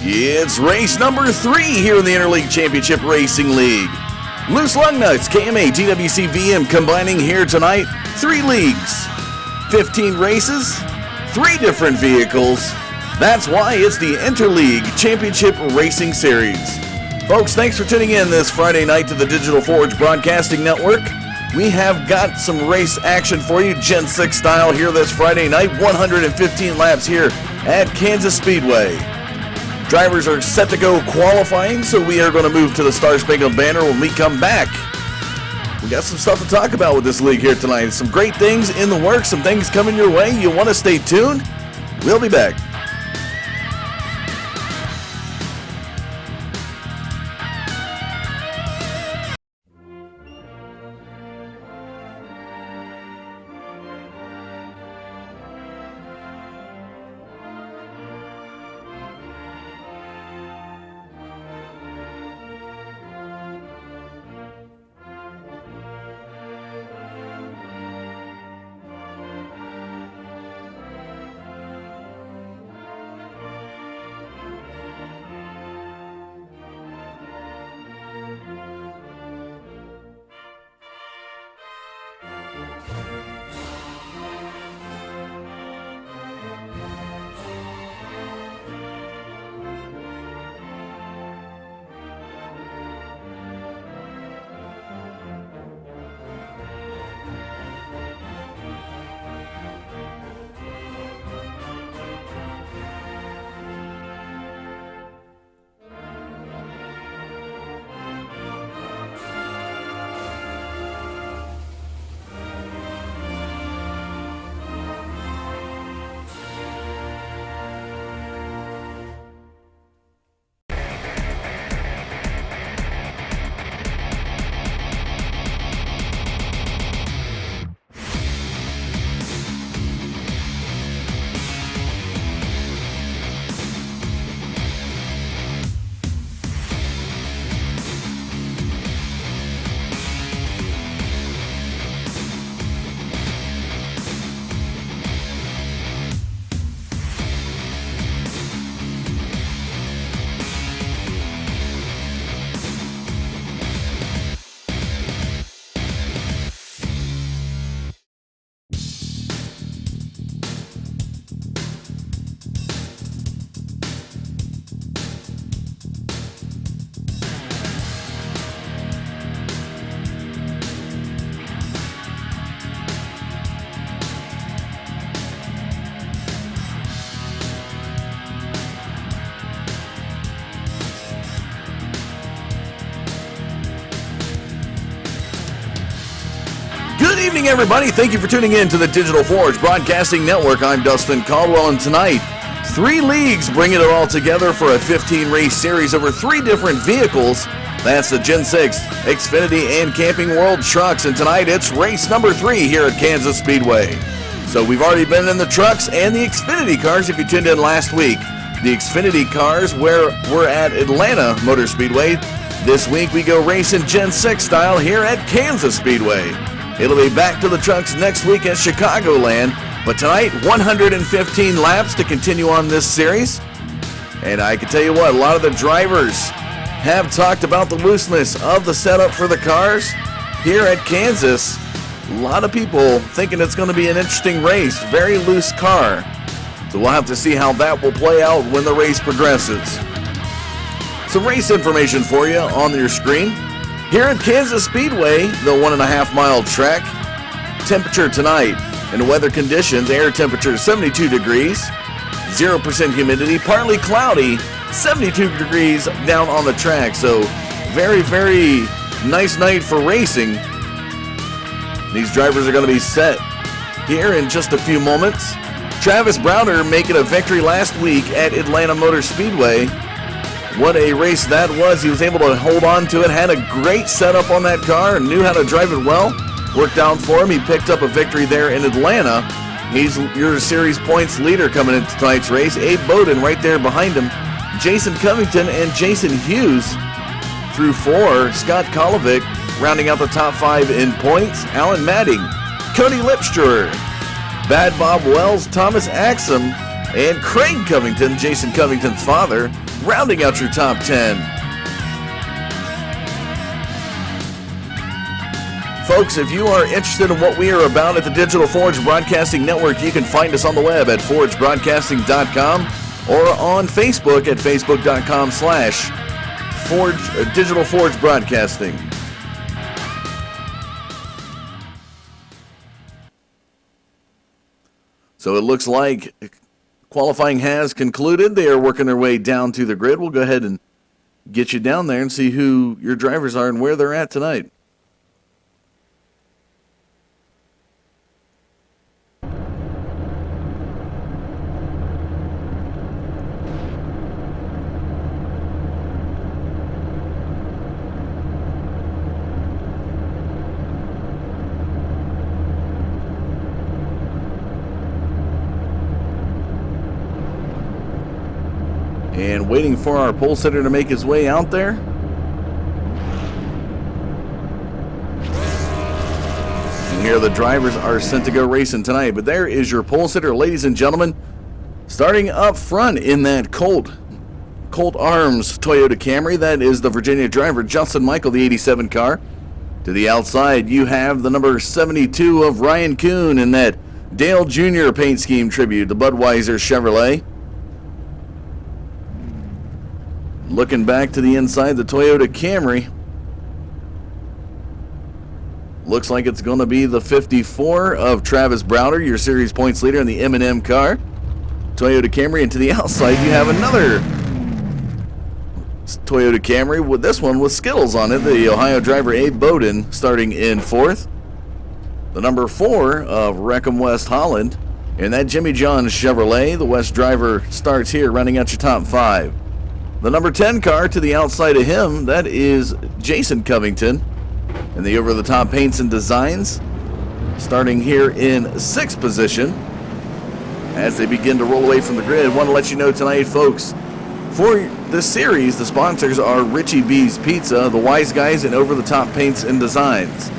It's race number 3 here in the Interleague Championship Racing League. Loose Lug Nuts, KMA, GWC, VM combining here tonight. 3 leagues, 15 races, 3 different vehicles. That's why it's the Interleague Championship Racing Series. Folks, thanks for tuning in this Friday night to the Digital Forge Broadcasting Network. We have got some race action for you, Gen 6 style, here this Friday night. 115 laps here at Kansas Speedway. Drivers are set to go qualifying, so we are going to move to the Star Spangled Banner when we come back. We got some stuff to talk about with this league here tonight. Some great things in the works, some things coming your way. You want to stay tuned? We'll be back. Good evening, everybody. Thank you for tuning in to the Digital Forge Broadcasting Network. I'm Dustin Caldwell, and tonight, 3 leagues bringing it all together for a 15-race series over 3 different vehicles. That's the Gen 6, Xfinity, and Camping World trucks, and tonight it's race number 3 here at Kansas Speedway. So we've already been in the trucks and the Xfinity cars if you tuned in last week. The Xfinity cars where we're at Atlanta Motor Speedway. This week we go racing Gen 6 style here at Kansas Speedway. It'll be back to the trucks next week at Chicagoland. But tonight, 115 laps to continue on this series. And I can tell you what, a lot of the drivers have talked about the looseness of the setup for the cars here at Kansas. A lot of people thinking it's going to be an interesting race. Very loose car. So we'll have to see how that will play out when the race progresses. Some race information for you on your screen. Here at Kansas Speedway, the 1.5-mile track, temperature tonight and weather conditions, air temperature 72 degrees, 0% humidity, partly cloudy, 72 degrees down on the track. So very, very nice night for racing. These drivers are going to be set here in just a few moments. Travis Browder making a victory last week at Atlanta Motor Speedway. What a race that was. He was able to hold on to it, had a great setup on that car, and knew how to drive it well. Worked out for him. He picked up a victory there in Atlanta. He's your series points leader coming into tonight's race. Abe Bowden right there behind him. Jason Covington and Jason Hughes through 4. Scott Kolovic rounding out the top 5 in points. Alan Madding, Cody Lipstruer, Bad Bob Wells, Thomas Axum, And Craig Covington, Jason Covington's father, rounding out your top 10. Folks, if you are interested in what we are about at the Digital Forge Broadcasting Network, you can find us on the web at forgebroadcasting.com or on Facebook at facebook.com/Digital Forge Broadcasting. So it looks like qualifying has concluded. They are working their way down to the grid. We'll go ahead and get you down there and see who your drivers are and where they're at tonight. And waiting for our pole sitter to make his way out there. And here the drivers are sent to go racing tonight. But there is your pole sitter, ladies and gentlemen. Starting up front in that Colt Arms Toyota Camry, that is the Virginia driver, Justin Michael, the 87 car. To the outside, you have the number 72 of Ryan Kuhn in that Dale Jr. paint scheme tribute, the Budweiser Chevrolet. Looking back to the inside, the Toyota Camry. Looks like it's going to be the 54 of Travis Browder, your series points leader in the M&M car. Toyota Camry, and to the outside, you have another Toyota Camry, with this one with Skittles on it, the Ohio driver Abe Bowden starting in fourth. The number 4 of Wreckham West Holland, and that Jimmy John Chevrolet, the West driver, starts here, running out your top 5. The number 10 car to the outside of him, that is Jason Covington. And the over-the-top paints and designs, starting here in 6th position. As they begin to roll away from the grid, I want to let you know tonight, folks, for this series, the sponsors are Richie B's Pizza, the Wise Guys, and over-the-top paints and designs.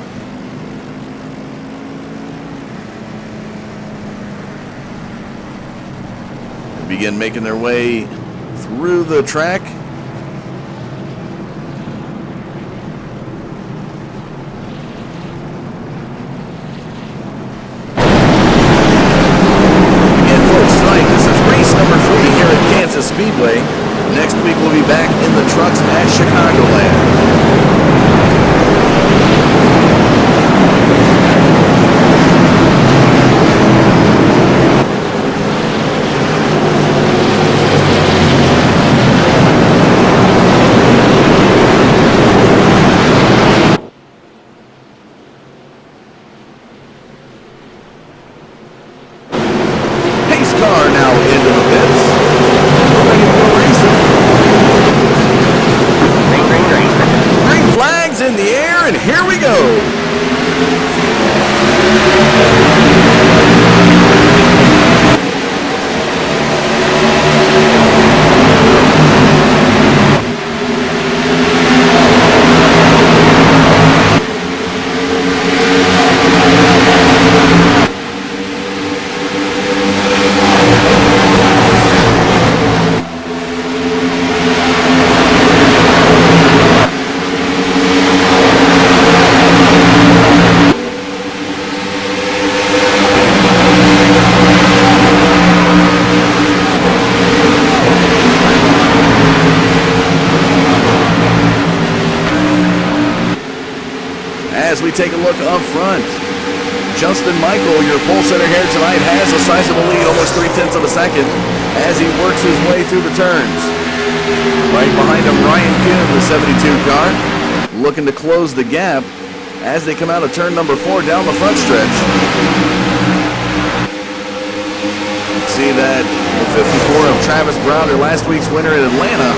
They begin making their way through the track. Again, folks, tonight this is race number 3 here at Kansas Speedway. Next week we'll be back in the trucks at Chicagoland. Car now into the pits. We're ready for racing. Green flags in the air, and here we go. As we take a look up front, Justin Michael, your pole sitter here tonight, has a sizable lead, almost 0.3 of a second, as he works his way through the turns. Right behind him, Ryan Kuhn, the 72 car, looking to close the gap as they come out of turn number 4 down the front stretch. See that the 54 of Travis Browder, last week's winner in Atlanta,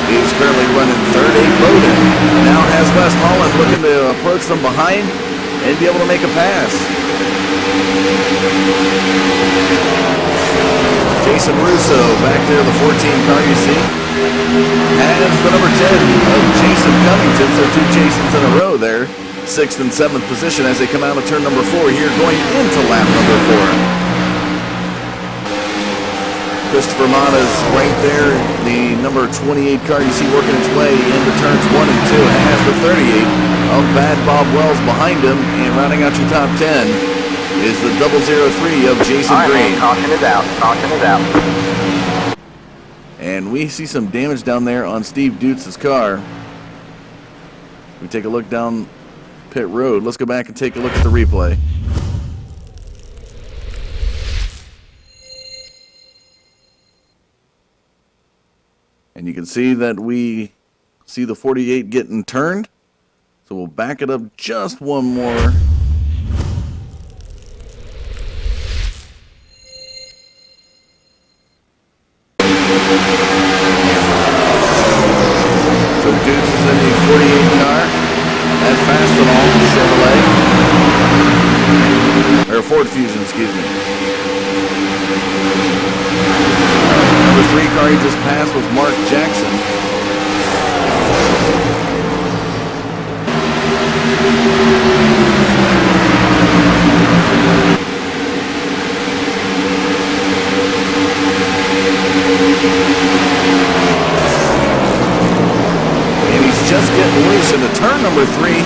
is currently running third. Abe Bowden now has West Holland looking to approach from behind and be able to make a pass. Jason Russo back there, the 14 car you see, has the number 10 of Jason Covington, so 2 Jasons in a row there. 6th and 7th position as they come out of turn number 4 here, going into lap number 4. Christopher Mata's right there. The number 28 car you see working its way into turns 1 and 2. And it has the 38 of Bad Bob Wells behind him. And rounding out your top 10 is the 003 of Jason Green. Caution is out. Caution is out. And we see some damage down there on Steve Dutz's car. We take a look down pit road. Let's go back and take a look at the replay. And you can see that we see the 48 getting turned. So we'll back it up just one more. So Dutz is in the 48 car. At Fastenal Chevrolet. Or Ford Fusion, excuse me. Number 3 car he just passed was Mark Jackson. And he's just getting loose into turn number 3.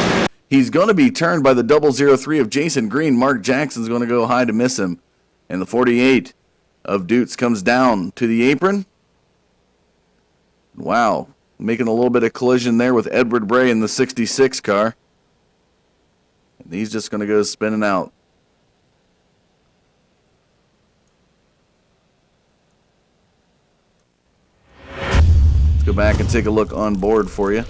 He's going to be turned by the 003 of Jason Green. Mark Jackson's going to go high to miss him. And the 48 of Dutz comes down to the apron. Wow. Making a little bit of collision there with Edward Bray in the 66 car. And he's just going to go spinning out. Let's go back and take a look on board for you.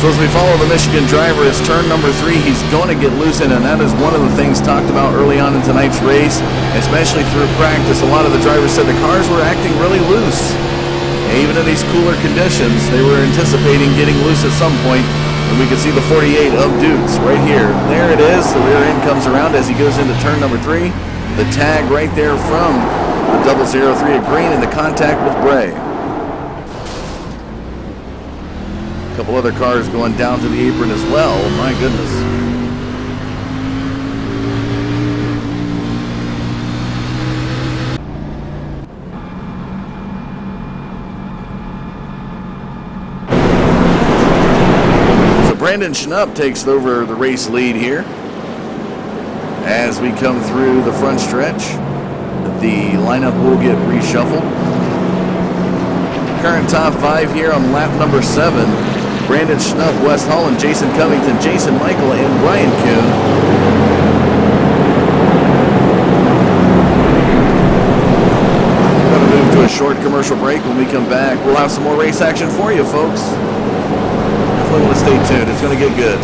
So as we follow the Michigan driver, it's turn number 3. He's going to get loose in, and that is one of the things talked about early on in tonight's race, especially through practice. A lot of the drivers said the cars were acting really loose. And even in these cooler conditions, they were anticipating getting loose at some point. And we can see the 48 of Dutz right here. There it is. The rear end comes around as he goes into turn number 3. The tag right there from the 003 of Green and the contact with Bray. A couple other cars going down to the apron as well. My goodness. So Brandon Schnupp takes over the race lead here. As we come through the front stretch, the lineup will get reshuffled. Current top 5 here on lap number 7. Brandon Schnupp, Wes Holland, Jason Covington, Jason Michael, and Ryan Kuhn. We're going to move to a short commercial break. When we come back, we'll have some more race action for you, folks. Definitely want to stay tuned. It's going to get good.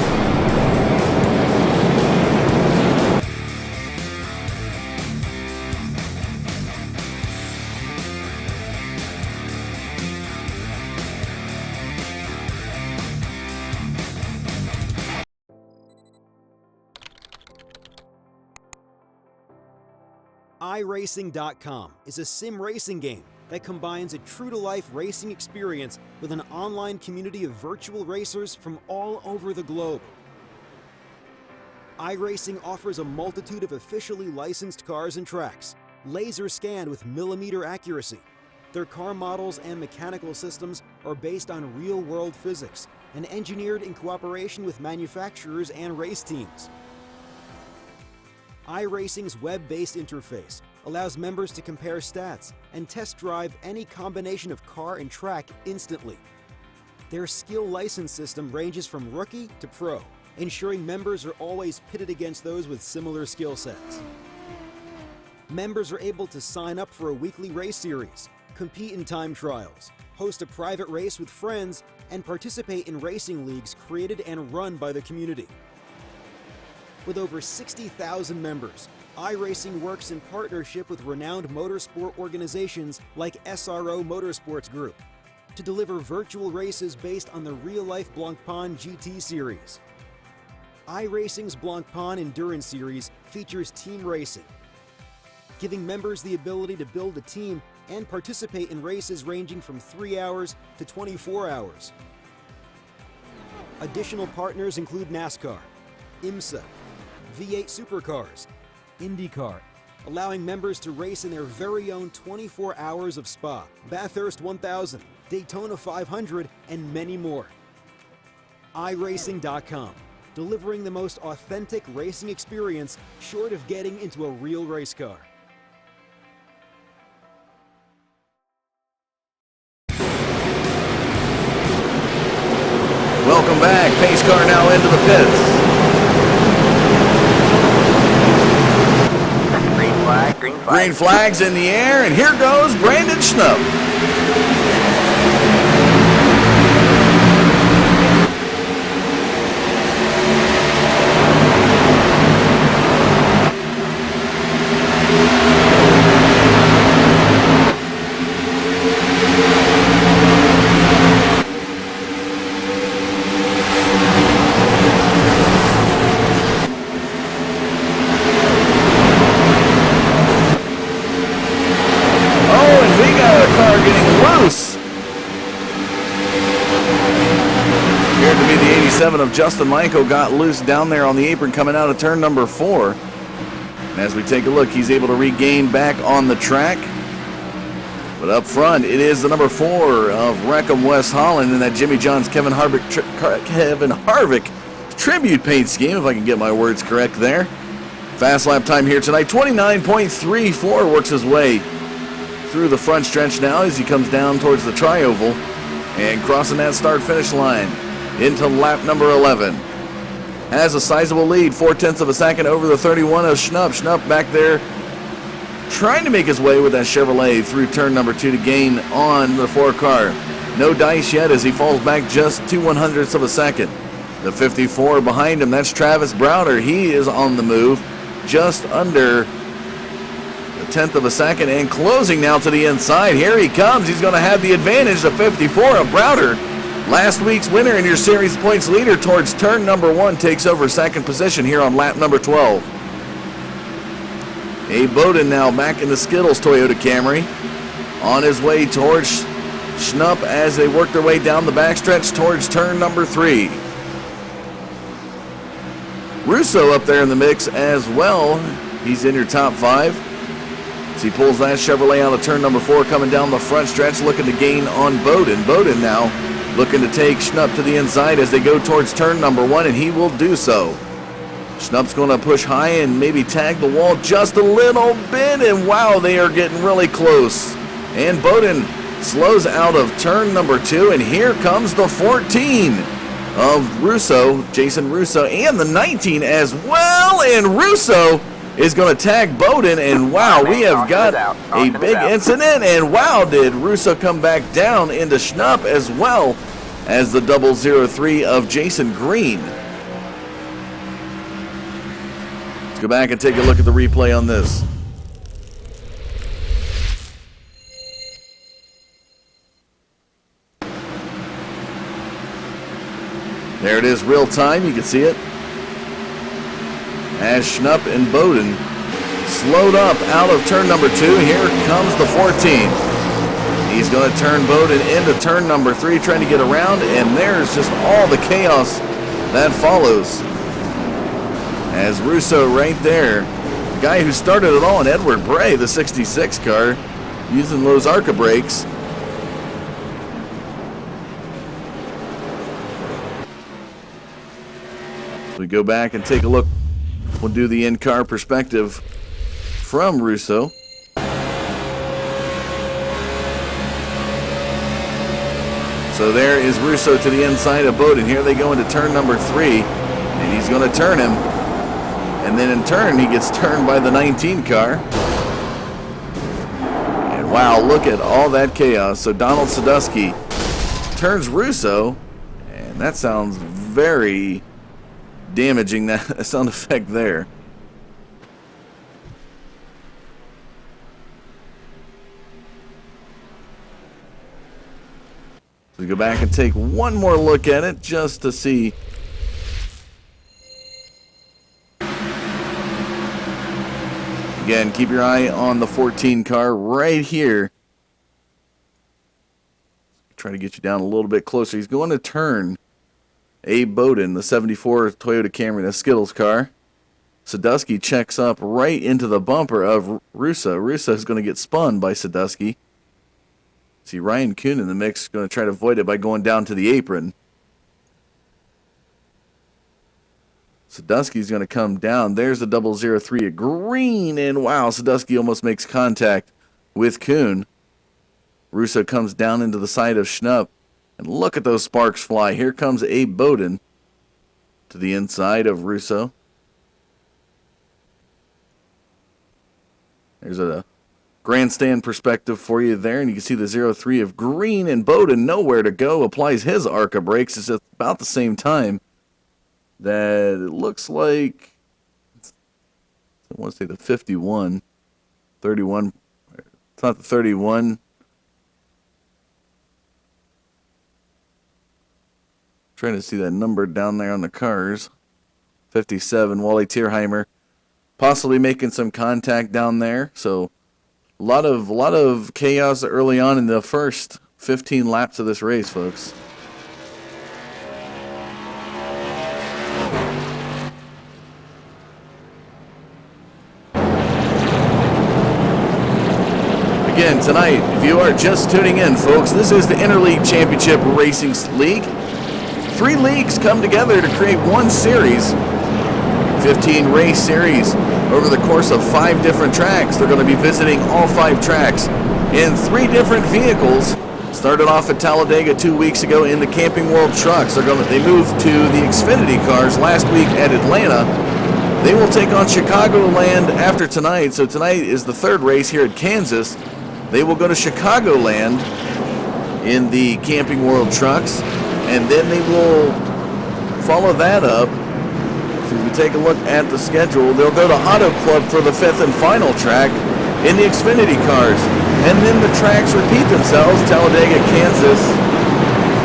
iRacing.com is a sim racing game that combines a true-to-life racing experience with an online community of virtual racers from all over the globe. iRacing offers a multitude of officially licensed cars and tracks, laser scanned with millimeter accuracy. Their car models and mechanical systems are based on real-world physics and engineered in cooperation with manufacturers and race teams. iRacing's web-based interface allows members to compare stats and test drive any combination of car and track instantly. Their skill license system ranges from rookie to pro, ensuring members are always pitted against those with similar skill sets. Members are able to sign up for a weekly race series, compete in time trials, host a private race with friends, and participate in racing leagues created and run by the community. With over 60,000 members, iRacing works in partnership with renowned motorsport organizations like SRO Motorsports Group to deliver virtual races based on the real-life Blancpain GT series. iRacing's Blancpain Endurance Series features team racing, giving members the ability to build a team and participate in races ranging from 3 hours to 24 hours. Additional partners include NASCAR, IMSA, V8 Supercars, IndyCar, allowing members to race in their very own 24 hours of Spa, Bathurst 1000, Daytona 500, and many more. iRacing.com, delivering the most authentic racing experience short of getting into a real race car. Welcome back. Pace car now into the pits. Green flag, green flag. Green flag's in the air, and here goes Brandon Schnupp. Of Justin Michael got loose down there on the apron coming out of turn number 4. And as we take a look, he's able to regain back on the track. But up front, it is the number 4 of Wreckham West Holland in that Jimmy John's Kevin Harvick tribute paint scheme, if I can get my words correct there. Fast lap time here tonight, 29.34, works his way through the front stretch now as he comes down towards the tri-oval and crossing that start-finish line into lap number 11. Has a sizable lead, 0.4 of a second over the 31 of Schnupp. Schnupp back there trying to make his way with that Chevrolet through turn number 2 to gain on the 4 car. No dice yet as he falls back just 0.02 of a second. The 54 behind him, that's Travis Browder. He is on the move just under a 1/10 of a second and closing now to the inside. Here he comes. He's going to have the advantage. The 54 of Browder, last week's winner and your series points leader towards turn number 1, takes over second position here on lap number 12. Abe Bowden now back in the Skittles Toyota Camry on his way towards Schnupp as they work their way down the backstretch towards turn number 3. Russo up there in the mix as well. He's in your top 5. As he pulls that Chevrolet out of turn number 4 coming down the front stretch looking to gain on Bowden. Bowden now looking to take Schnupp to the inside as they go towards turn number 1, and he will do so. Schnupp's going to push high and maybe tag the wall just a little bit, and wow, they are getting really close. And Bowden slows out of turn number 2, and here comes the 14 of Russo, Jason Russo, and the 19 as well, and Russo is going to tag Bowden, and wow, we have got a big incident, and wow, did Russo come back down into Schnupp as well as the 003 of Jason Green. Let's go back and take a look at the replay on this. There it is, real time, you can see it. As Schnupp and Bowden slowed up out of turn number 2, here comes the 14. He's going to turn Bowden into turn number 3, trying to get around, and there's just all the chaos that follows. As Russo right there, the guy who started it all in Edward Bray, the 66 car, using those ARCA brakes. So we go back and take a look. We'll do the in-car perspective from Russo. So there is Russo to the inside of Bowden. Here they go into turn number 3, and he's going to turn him. And then in turn, he gets turned by the 19 car. And wow, look at all that chaos. So Donald Sadusky turns Russo, and that sounds very damaging, that sound effect there. So we go back and take one more look at it just to see. Again, keep your eye on the 14 car right here. Try to get you down a little bit closer. He's going to turn Abe Bowden, the 74 Toyota Camry, the Skittles car. Sadusky checks up right into the bumper of Russo. Russo is going to get spun by Sadusky. See Ryan Kuhn in the mix, going to try to avoid it by going down to the apron. Sadusky's going to come down. There's the 003 green, and wow, Sadusky almost makes contact with Kuhn. Russo comes down into the side of Schnupp, and look at those sparks fly. Here comes Abe Bowden to the inside of Russo. There's a grandstand perspective for you there, and you can see the 03 of green, and Bowden nowhere to go, applies his ARCA brakes. It's at about the same time that it looks like, I want to say the 51, 31, it's not the 31. Trying to see that number down there on the cars. 57, Wally Tierheimer possibly making some contact down there. So a lot of chaos early on in the first 15 laps of this race, folks. Again, tonight, if you are just tuning in, folks, this is the Interleague Championship Racing League. 3 leagues come together to create one series, 15 race series over the course of 5 different tracks. They're going to be visiting all 5 tracks in 3 different vehicles. Started off at Talladega 2 weeks ago in the Camping World trucks. They moved to the Xfinity cars last week at Atlanta. They will take on Chicagoland after tonight. So tonight is the 3rd race here at Kansas. They will go to Chicagoland in the Camping World trucks, and then they will follow that up. So if we take a look at the schedule, they'll go to Auto Club for the 5th and final track in the Xfinity cars. And then the tracks repeat themselves. Talladega, Kansas.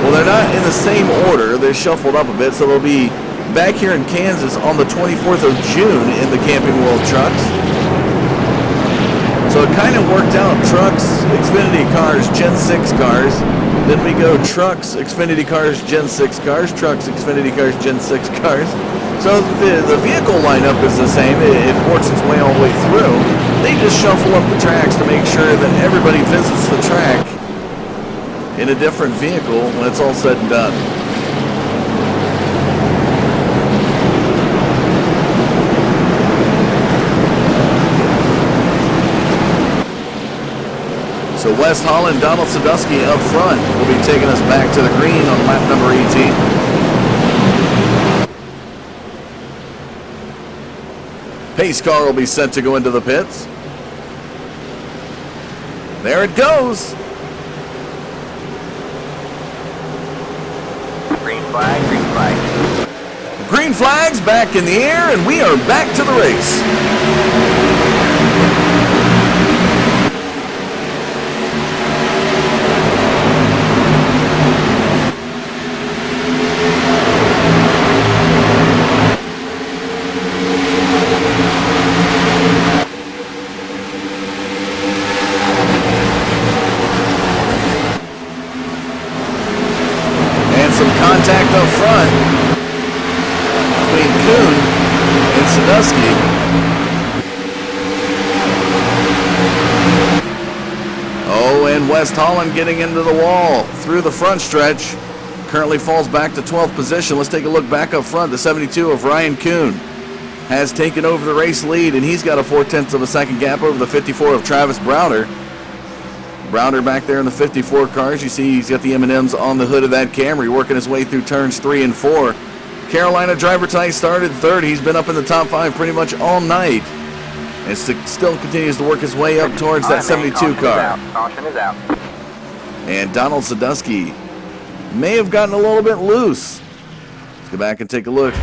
Well, they're not in the same order. They're shuffled up a bit, so they'll be back here in Kansas on the 24th of June in the Camping World trucks. So it kind of worked out. Trucks, Xfinity cars, Gen 6 cars. Then we go trucks, Xfinity cars, Gen 6 cars, trucks, Xfinity cars, Gen 6 cars. So the vehicle lineup is the same. It works its way all the way through. They just shuffle up the tracks to make sure that everybody visits the track in a different vehicle when it's all said and done. So Wes Holland, Donald Sadusky up front will be taking us back to the green on lap number 18. Pace car will be set to go into the pits. There it goes. Green flag, green flag. Green flag's back in the air, and we are back to the race. Contact up front between Kuhn and Sadusky. Oh, and West Holland getting into the wall through the front stretch. Currently falls back to 12th position. Let's take a look back up front. The 72 of Ryan Kuhn has taken over the race lead, and he's got a 0.4 of a second gap over the 54 of Travis Browder. Browder back there in the 54 cars. You see he's got the M&Ms on the hood of that Camry, working his way through turns 3 and 4. Carolina driver tonight started 3rd. He's been up in the top 5 pretty much all night, and still continues to work his way up towards that 72 car. Caution is out. And Donald Sadusky may have gotten a little bit loose. Let's go back and take a look.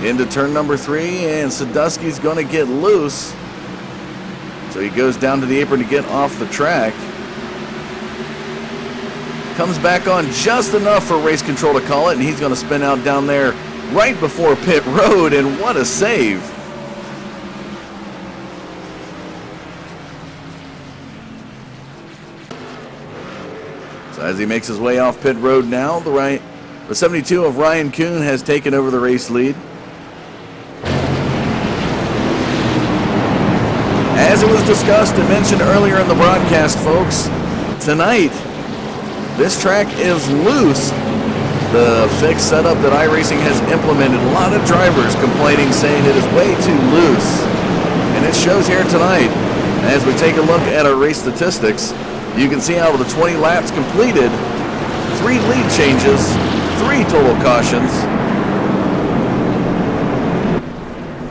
Into turn number 3, and Sadusky's going to get loose. So he goes down to the apron to get off the track. Comes back on just enough for race control to call it, and he's going to spin out down there right before pit road, and what a save. So as he makes his way off pit road now, the 72 of Ryan Kuhn has taken over the race lead. As it was discussed and mentioned earlier in the broadcast, folks, tonight, this track is loose. The fixed setup that iRacing has implemented, a lot of drivers complaining, saying it is way too loose. And it shows here tonight. As we take a look at our race statistics, you can see out of the 20 laps completed, 3 lead changes, 3 total cautions.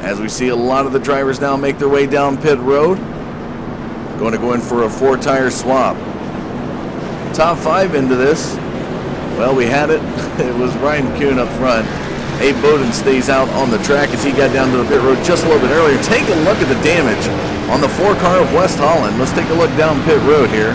As we see a lot of the drivers now make their way down pit road, going to go in for a 4-tire swap. Top 5 into this, well, we had it. It was Ryan Kuhn up front. Abe Bowden stays out on the track as he got down to the pit road just a little bit earlier. Take a look at the damage on the 4-car of West Holland. Let's take a look down pit road here.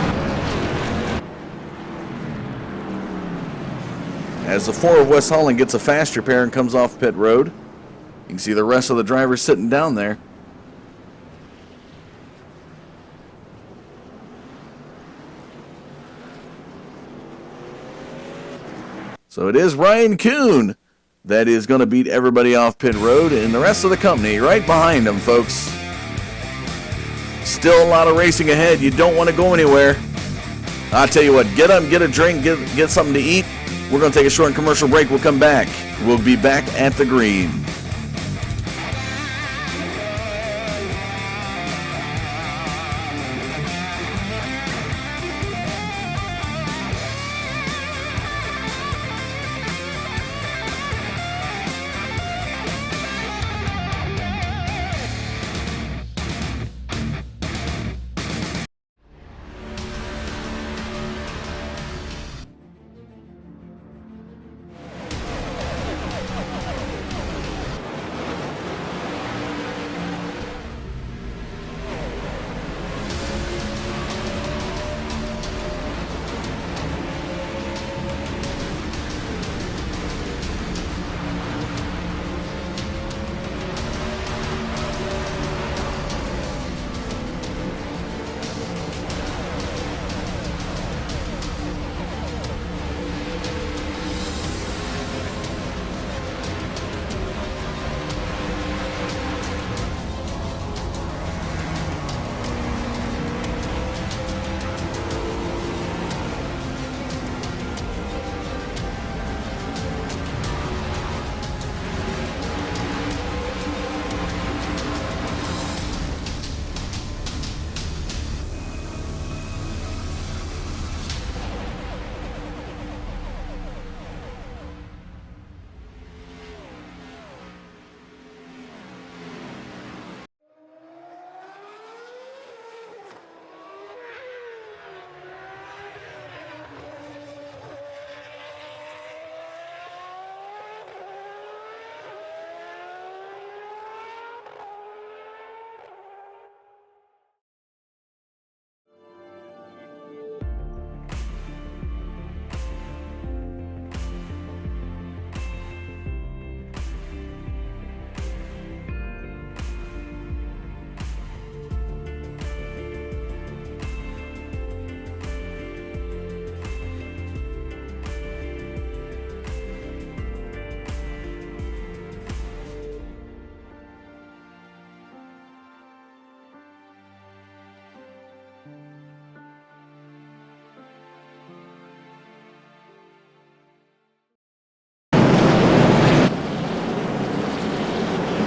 As the 4 of West Holland gets a fast repair and comes off pit road, you can see the rest of the drivers sitting down there. So it is Ryan Kuhn that is going to beat everybody off pit road, and the rest of the company right behind him, folks. Still a lot of racing ahead. You don't want to go anywhere. I'll tell you what, get up, get a drink, get something to eat. We're going to take a short commercial break. We'll come back. We'll be back at the green.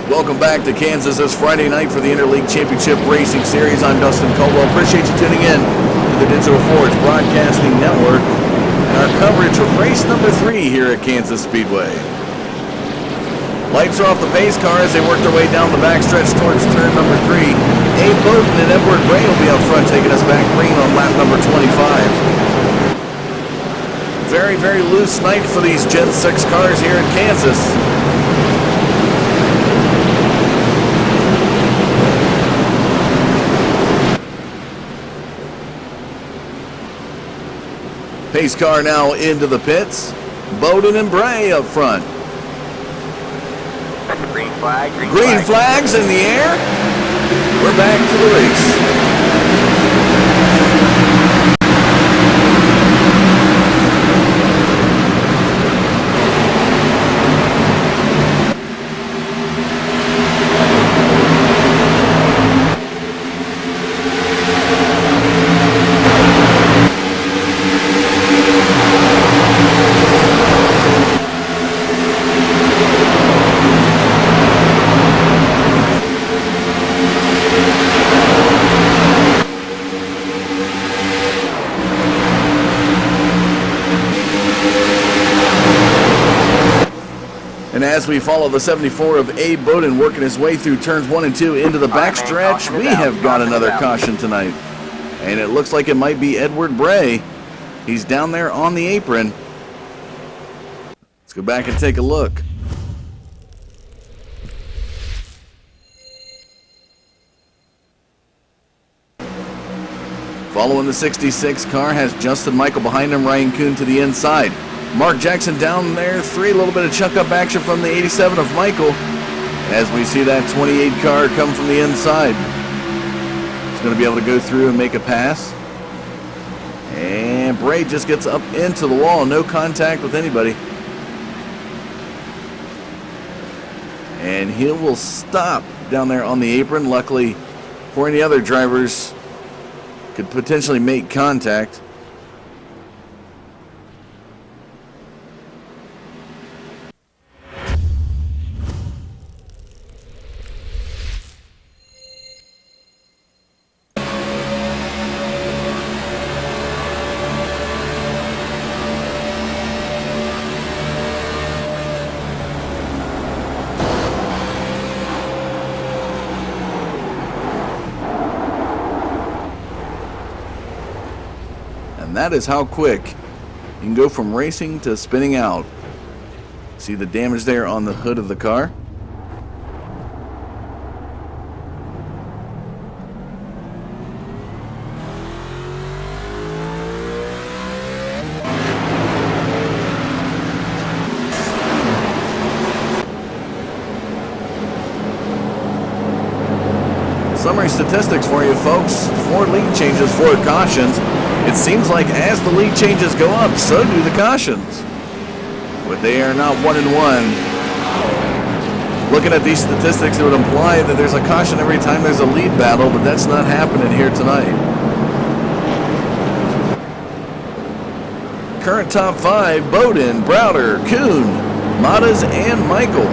Welcome back to Kansas this Friday night for the Interleague Championship Racing Series. I'm Dustin Caldwell. Appreciate you tuning in to the Digital Forge Broadcasting Network and our coverage of race number 3 here at Kansas Speedway. Lights are off the pace car as they work their way down the backstretch towards turn number 3. Abe Bowden and Edward Gray will be up front taking us back green on lap number 25. Very, very loose night for these Gen 6 cars here in Kansas. Pace car now into the pits. Bowden and Bray up front. Green flag, Green flags in the air. We're back to the race. And as we follow the 74 of Abe Bowden working his way through turns 1 and 2 into the backstretch, we have got another caution tonight. And it looks like it might be Edward Bray. He's down there on the apron. Let's go back and take a look. Following the 66 car has Justin Michael behind him, Ryan Kuhn to the inside. Mark Jackson down there, 3, a little bit of chuck-up action from the 87 of Michael. As we see that 28 car come from the inside. He's going to be able to go through and make a pass. And Bray just gets up into the wall, no contact with anybody. And he will stop down there on the apron. Luckily for any other drivers, could potentially make contact. That is how quick you can go from racing to spinning out. See the damage there on the hood of the car? Summary statistics for you folks. 4 lead changes, 4 cautions. It seems like as the lead changes go up, so do the cautions. But they are not 1 and 1. Looking at these statistics, it would imply that there's a caution every time there's a lead battle, but that's not happening here tonight. Current top 5, Bowden, Browder, Kuhn, Matas, and Michael.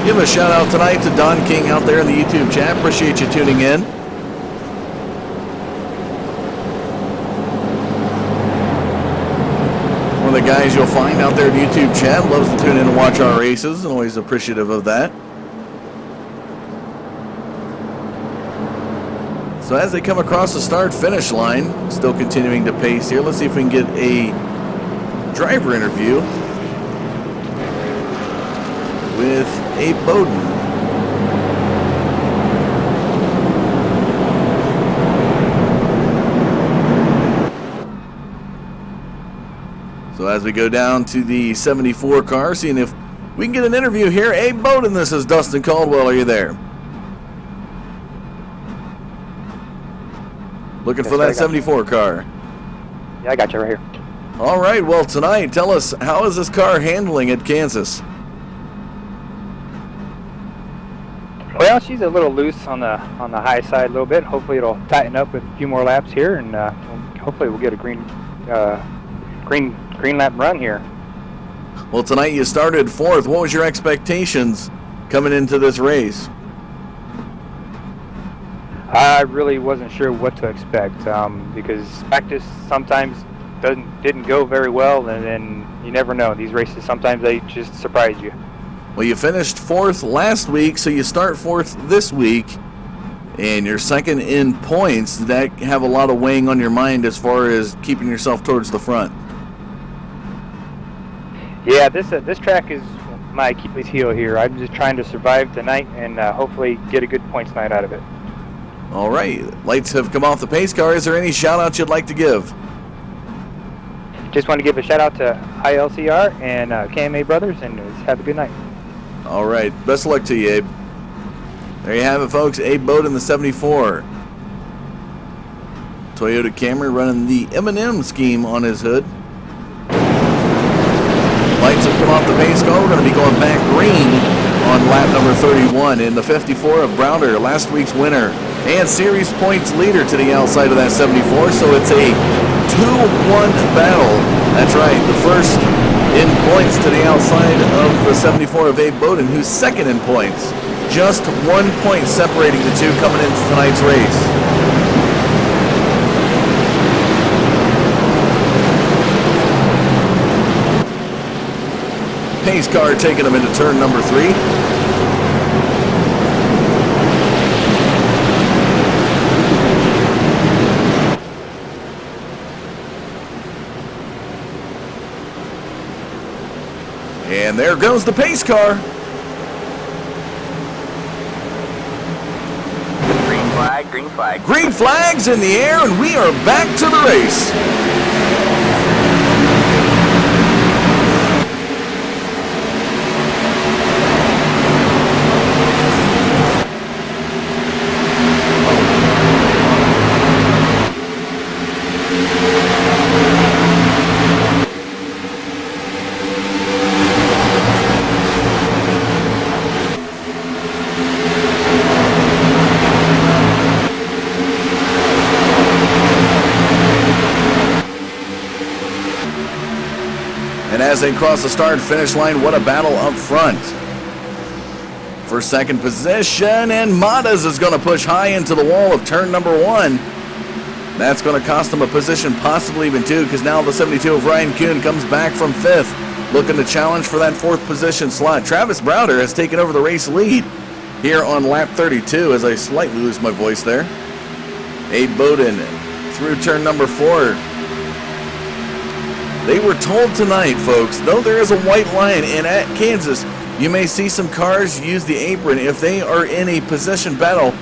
Give a shout out tonight to Don King out there in the YouTube chat. Appreciate you tuning in. One of the guys you'll find out there in the YouTube chat loves to tune in and watch our races, and always appreciative of that. So as they come across the start-finish line, still continuing to pace here. Let's see if we can get a driver interview with Abe Bowden. So as we go down to the 74 car, seeing if we can get an interview here. Abe Bowden, this is Dustin Caldwell. Are you there? Looking for that 74 car. Yeah, I got you right here. All right, well tonight, tell us, how is this car handling at Kansas? Well, she's a little loose on the high side a little bit. Hopefully it'll tighten up with a few more laps here, and hopefully we'll get a green lap run here. Well, tonight you started 4th. What was your expectations coming into this race? I really wasn't sure what to expect because practice sometimes didn't go very well, and then you never know. These races, sometimes they just surprise you. Well, you finished 4th last week, so you start 4th this week, and you're 2nd in points. Did that have a lot of weighing on your mind as far as keeping yourself towards the front? Yeah, this track is my Achilles heel here. I'm just trying to survive tonight and hopefully get a good points night out of it. All right, lights have come off the pace car. Is there any shout-outs you'd like to give? Just want to give a shout out to ILCR and KMA Brothers, and have a good night. All right, best of luck to you, Abe. There you have it, folks. Abe Bowden, the 74. Toyota Camry running the M&M scheme on his hood. Lights have come off the pace car. We're going to be going back green on lap number 31 in the 54 of Browder, last week's winner and series points leader to the outside of that 74. So it's a 2-1 battle. That's right, the first in points to the outside of the 74 of Abe Bowden, who's second in points. Just 1 point separating the two coming into tonight's race. Pace car taking them into turn number 3. And there goes the pace car. Green flag, green flag. Green flags in the air, and we are back to the race. And as they cross the start finish line, what a battle up front. For second position, and Matas is going to push high into the wall of turn number 1. That's going to cost them a position, possibly even 2, because now the 72 of Ryan Kuhn comes back from 5th, looking to challenge for that 4th position slot. Travis Browder has taken over the race lead here on lap 32, as I slightly lose my voice there. Abe Bowden through turn number 4. They were told tonight, folks, though there is a white line, and at Kansas, you may see some cars use the apron if they are in a position battle.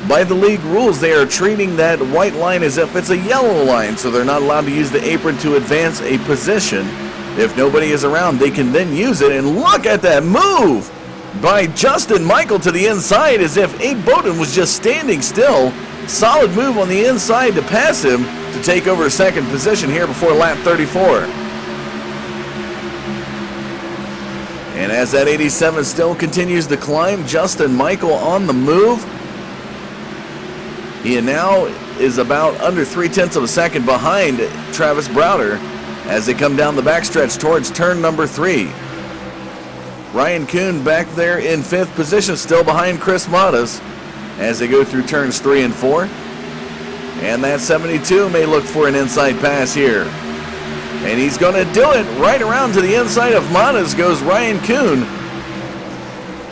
By the league rules, they are treating that white line as if it's a yellow line, so they're not allowed to use the apron to advance a position. If nobody is around, they can then use it, and look at that move by Justin Michael to the inside, as if Abe Bowden was just standing still. Solid move on the inside to pass him to take over second position here before lap 34. And as that 87 still continues to climb, Justin Michael on the move. He now is about under 0.3 of a second behind Travis Browder as they come down the backstretch towards turn number 3. Ryan Kuhn back there in 5th position, still behind Chris Matas as they go through turns 3 and 4. And that 72 may look for an inside pass here. And he's going to do it right around to the inside of Matas goes Ryan Kuhn.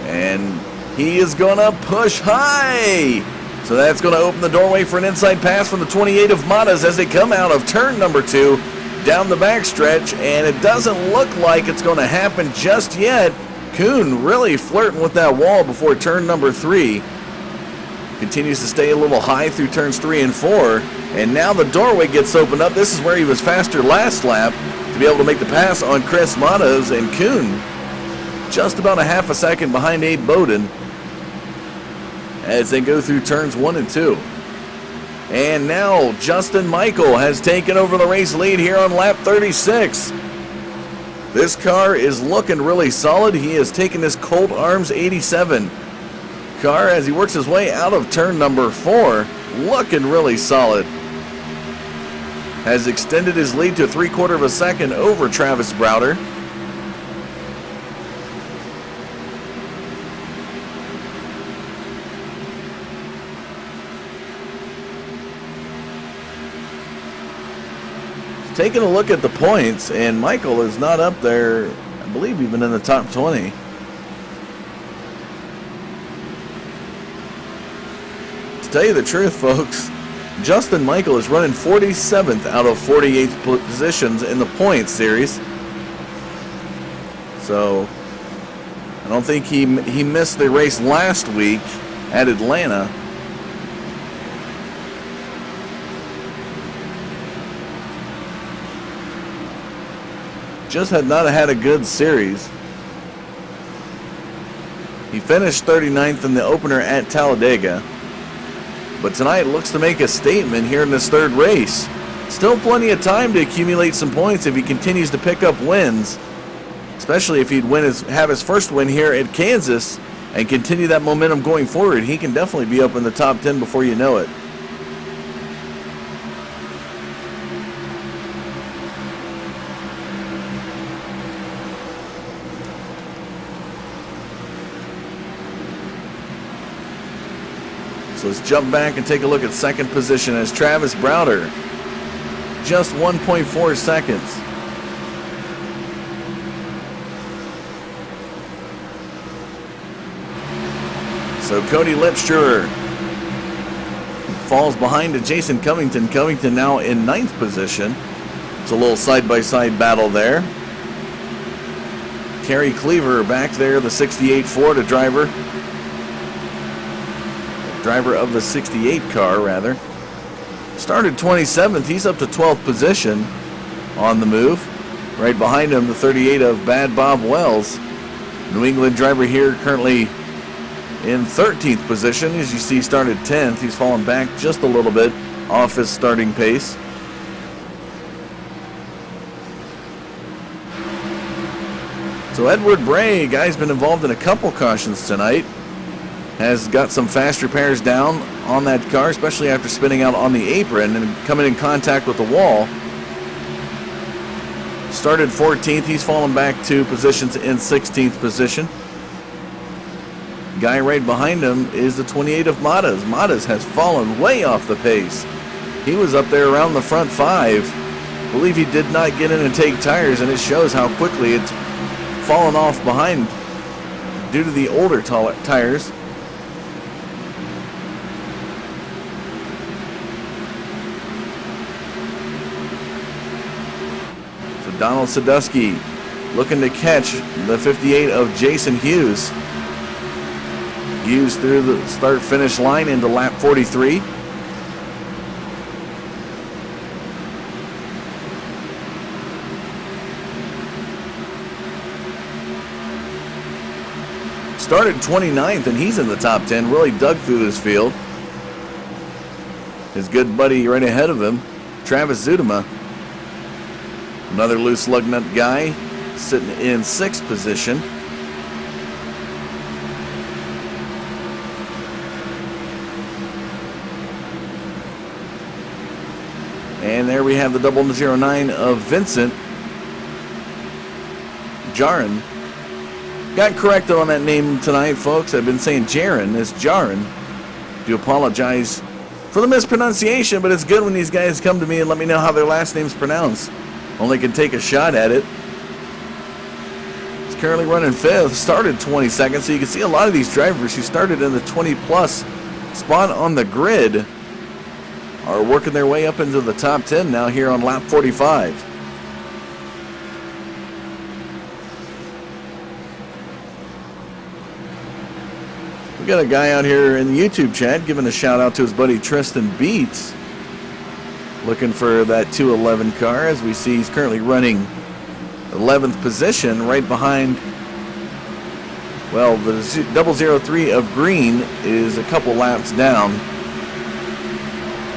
And he is going to push high. So that's going to open the doorway for an inside pass from the 28 of Matas as they come out of turn number 2 down the backstretch. And it doesn't look like it's going to happen just yet. Kuhn really flirting with that wall before turn number 3. Continues to stay a little high through turns 3 and 4. And now the doorway gets opened up. This is where he was faster last lap to be able to make the pass on Chris Matas, and Kuhn just about a half a second behind Abe Bowden as they go through turns 1 and 2. And now Justin Michael has taken over the race lead here on lap 36. This car is looking really solid. He has taken his Colt Arms 87 car as he works his way out of turn number 4, looking really solid. Has extended his lead to 3/4 of a second over Travis Browder. Taking a look at the points, and Michael is not up there, I believe, even in the top 20. Tell you the truth, folks, Justin Michael is running 47th out of 48 positions in the points series. So I don't think he missed the race last week at Atlanta. Just had not had a good series. He finished 39th in the opener at Talladega. But tonight looks to make a statement here in this third race. Still plenty of time to accumulate some points if he continues to pick up wins. Especially if he'd have his first win here at Kansas and continue that momentum going forward. He can definitely be up in the top 10 before you know it. So let's jump back and take a look at second position as Travis Browder. Just 1.4 seconds. So Cody Lipscher falls behind to Jason Covington. Covington now in ninth position. It's a little side-by-side battle there. Kerry Cleaver back there, the 68 Florida driver. Driver of the 68 car, rather. Started 27th. He's up to 12th position on the move. Right behind him, the 38 of Bad Bob Wells. New England driver here currently in 13th position. As you see, started 10th. He's fallen back just a little bit off his starting pace. So Edward Bray, guy's been involved in a couple cautions tonight. Has got some fast repairs down on that car, especially after spinning out on the apron and coming in contact with the wall. Started 14th. He's fallen back 2 positions in 16th position. Guy right behind him is the 28 of Matas. Matas has fallen way off the pace. He was up there around the front 5. I believe he did not get in and take tires, and it shows how quickly it's fallen off behind due to the older tires. So Donald Sadusky looking to catch the 58 of Jason Hughes. Hughes through the start-finish line into lap 43. Started 29th, and he's in the top 10. Really dug through this field. His good buddy right ahead of him, Travis Zudema. Another loose lug nut guy sitting in 6th position. And there we have the 009 of Vincent Jarin. Got corrected on that name tonight, folks. I've been saying Jarin. It's Jarin. Do apologize for the mispronunciation, but it's good when these guys come to me and let me know how their last name's pronounced. Only can take a shot at it. He's currently running 5th. Started 22nd, so you can see a lot of these drivers who started in the 20-plus spot on the grid are working their way up into the top 10 now here on lap 45. We got a guy out here in the YouTube chat giving a shout out to his buddy Tristan Beats, looking for that 211 car. As we see, he's currently running 11th position right behind, well, the 003 of Green is a couple laps down.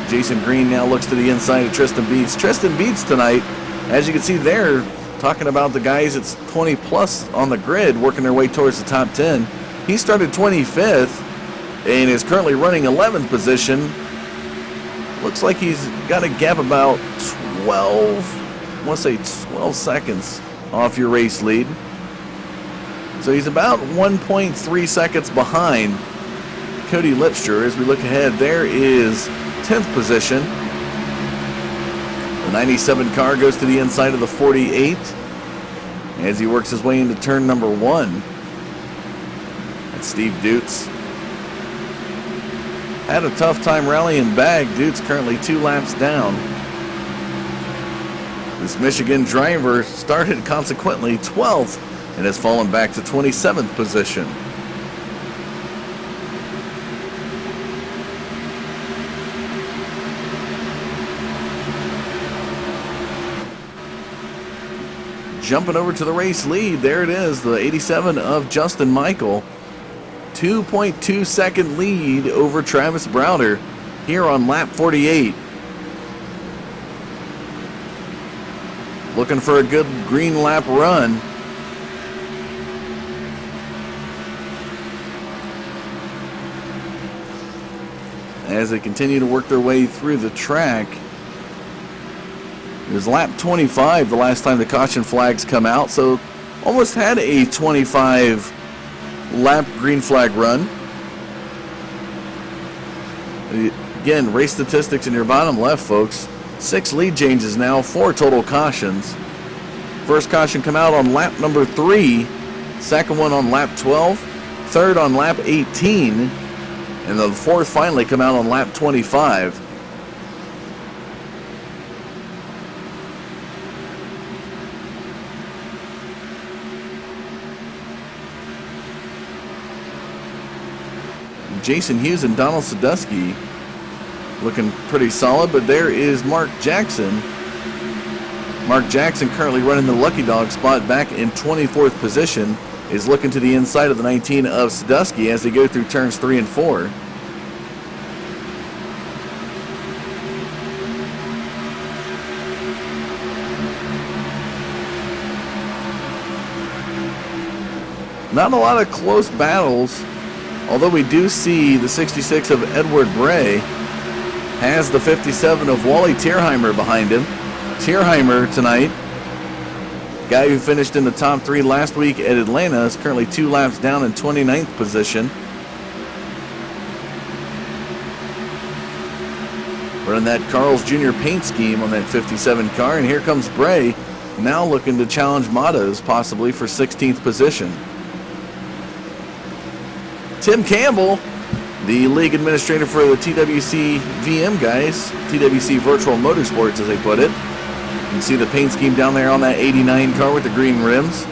Jason Green now looks to the inside of Tristan Beats. Tristan Beats tonight, as you can see there, talking about the guys that's 20 plus on the grid working their way towards the top 10. He started 25th and is currently running 11th position. Looks like he's got a gap about 12 seconds off your race lead. So he's about 1.3 seconds behind Cody Lipscher. As we look ahead, there is 10th position. The 97 car goes to the inside of the 48 as he works his way into turn number 1. That's Steve Dutz. Had a tough time rallying back. Dutz currently 2 laps down. This Michigan driver started consequently 12th and has fallen back to 27th position. Jumping over to the race lead, there it is, the 87 of Justin Michael. 2.2 second lead over Travis Browder here on lap 48. Looking for a good green lap run. As they continue to work their way through the track. It was lap 25 the last time the caution flags come out, so almost had a 25 lap green flag run. Again, race statistics in your bottom left, folks. 6 lead changes now, 4 total cautions. First caution come out on lap number 3, second one on lap 12, third on lap 18, and the fourth finally come out on lap 25. Jason Hughes and Donald Sadusky looking pretty solid, but there is Mark Jackson. Mark Jackson currently running the Lucky Dog spot back in 24th position, is looking to the inside of the 19 of Sadusky as they go through turns 3 and 4. Not a lot of close battles. Although we do see the 66 of Edward Bray has the 57 of Wally Tierheimer behind him. Tierheimer tonight, guy who finished in the top 3 last week at Atlanta, is currently 2 laps down in 29th position. Running that Carl's Jr. paint scheme on that 57 car, and here comes Bray, now looking to challenge Matos possibly for 16th position. Tim Campbell, the league administrator for the TWC VM guys, TWC Virtual Motorsports as they put it. You can see the paint scheme down there on that 89 car with the green rims.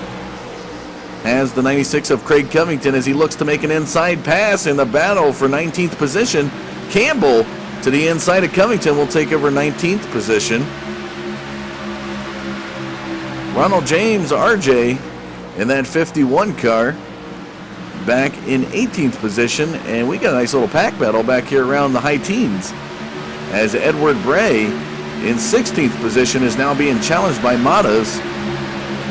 Has the 96 of Craig Covington as he looks to make an inside pass in the battle for 19th position. Campbell to the inside of Covington will take over 19th position. Ronald James, RJ, in that 51 car, back in 18th position, and we got a nice little pack battle back here around the high teens as Edward Bray in 16th position is now being challenged by Matos.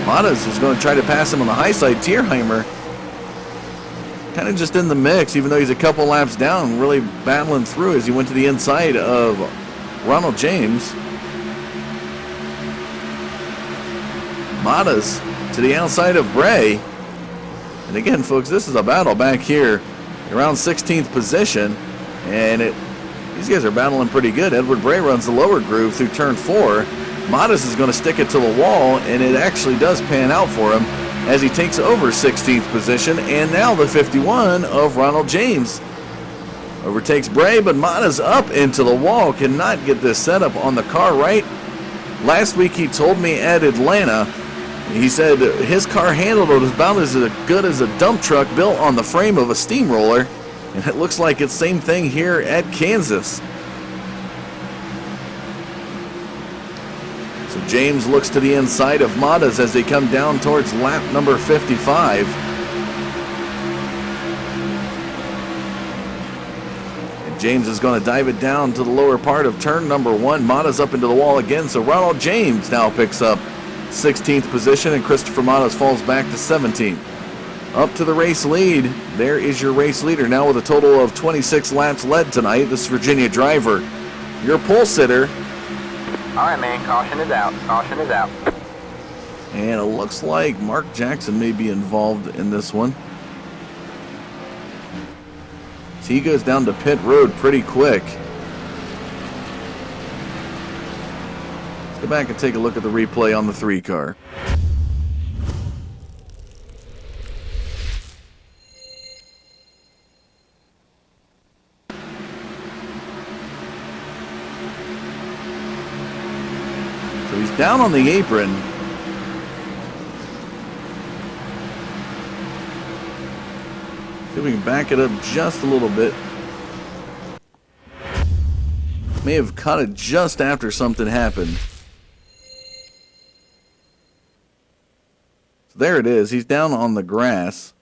Matos was going to try to pass him on the high side. Tierheimer kind of just in the mix, even though he's a couple laps down, really battling through as he went to the inside of Ronald James. Matos to the outside of Bray. And again, folks, this is a battle back here around 16th position, and these guys are battling pretty good. Edward Bray runs the lower groove through turn 4. Matos is going to stick it to the wall, and it actually does pan out for him as he takes over 16th position, and now the 51 of Ronald James overtakes Bray, but Matos up into the wall, cannot get this setup on the car right. Last week he told me at Atlanta, he said his car handled it about as good as a dump truck built on the frame of a steamroller, and it looks like it's the same thing here at Kansas. So James looks to the inside of Matos as they come down towards lap number 55. And James is going to dive it down to the lower part of turn number 1. Matos up into the wall again, so Ronald James now picks up 16th position, and Christopher Matos falls back to 17th. Up to the race lead. There is your race leader now with a total of 26 laps led tonight. This Virginia driver, your pole sitter. All right, man. Caution is out. Caution is out. And it looks like Mark Jackson may be involved in this one. So he goes down to pit road pretty quick. Go back and take a look at the replay on the 3 car. So he's down on the apron. if we can back it up just a little bit. May have caught it just after something happened. So there it is. He's down on the grass.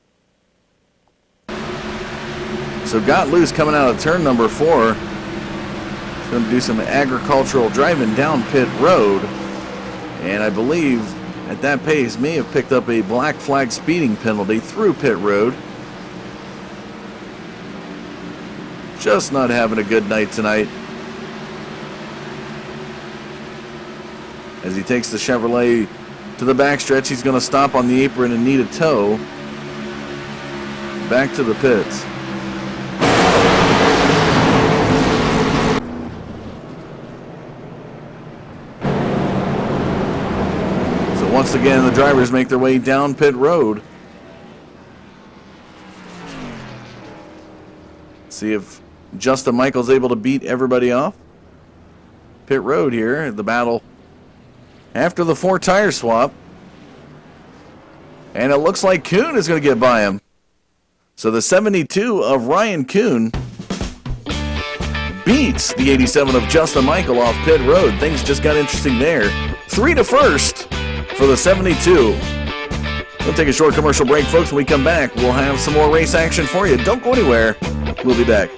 So got loose coming out of turn number 4. He's going to do some agricultural driving down pit road. And I believe at that pace may have picked up a black flag speeding penalty through pit road. Just not having a good night tonight. As he takes the Chevrolet to the backstretch, he's going to stop on the apron and need a tow. Back to the pits. So once again, the drivers make their way down pit road. See if Justin Michael's able to beat everybody off. Pit road here, the battle after the 4 tire swap. And it looks like Kuhn is going to get by him. So the 72 of Ryan Kuhn beats the 87 of Justin Michael off pit road. Things just got interesting there. 3 to first for the 72. We'll take a short commercial break, folks. When we come back, we'll have some more race action for you. Don't go anywhere. We'll be back.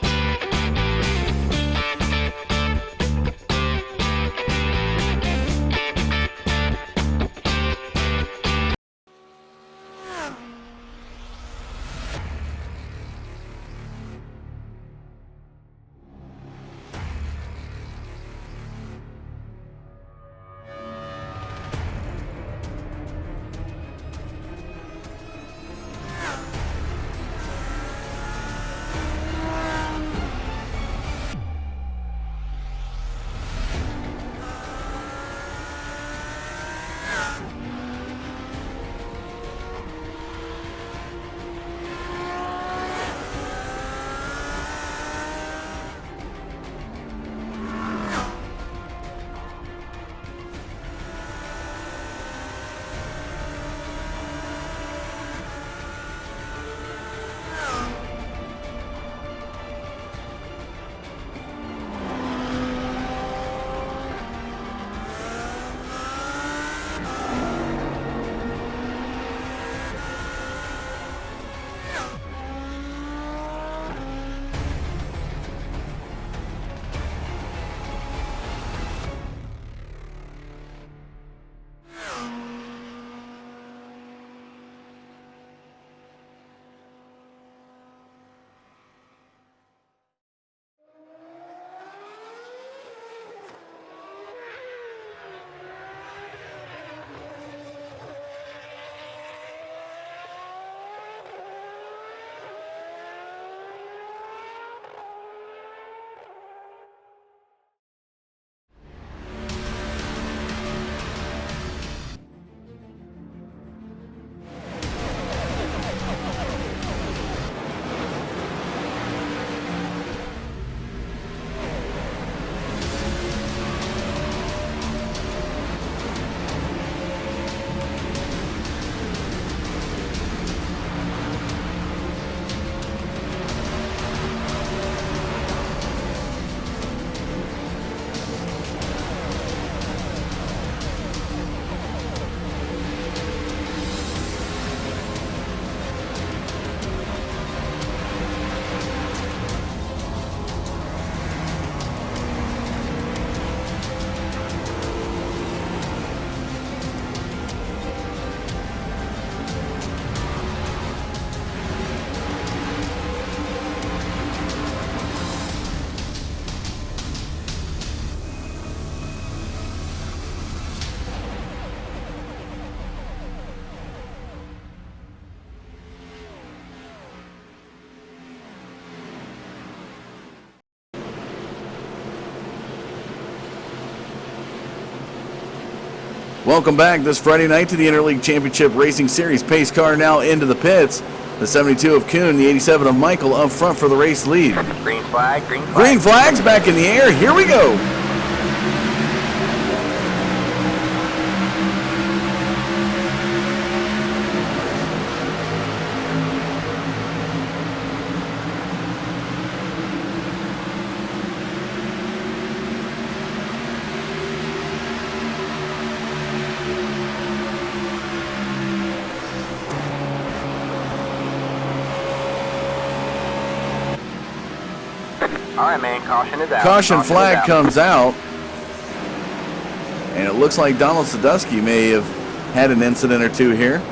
Welcome back this Friday night to the Interleague Championship Racing Series. Pace car now into the pits. The 72 of Kuhn, the 87 of Michael up front for the race lead. Green flag, green flag. Green flag's back in the air. Here we go. All right, man. Caution is out. Caution flag is out. comes out. And it looks like Donald Sadusky may have had an incident or two here.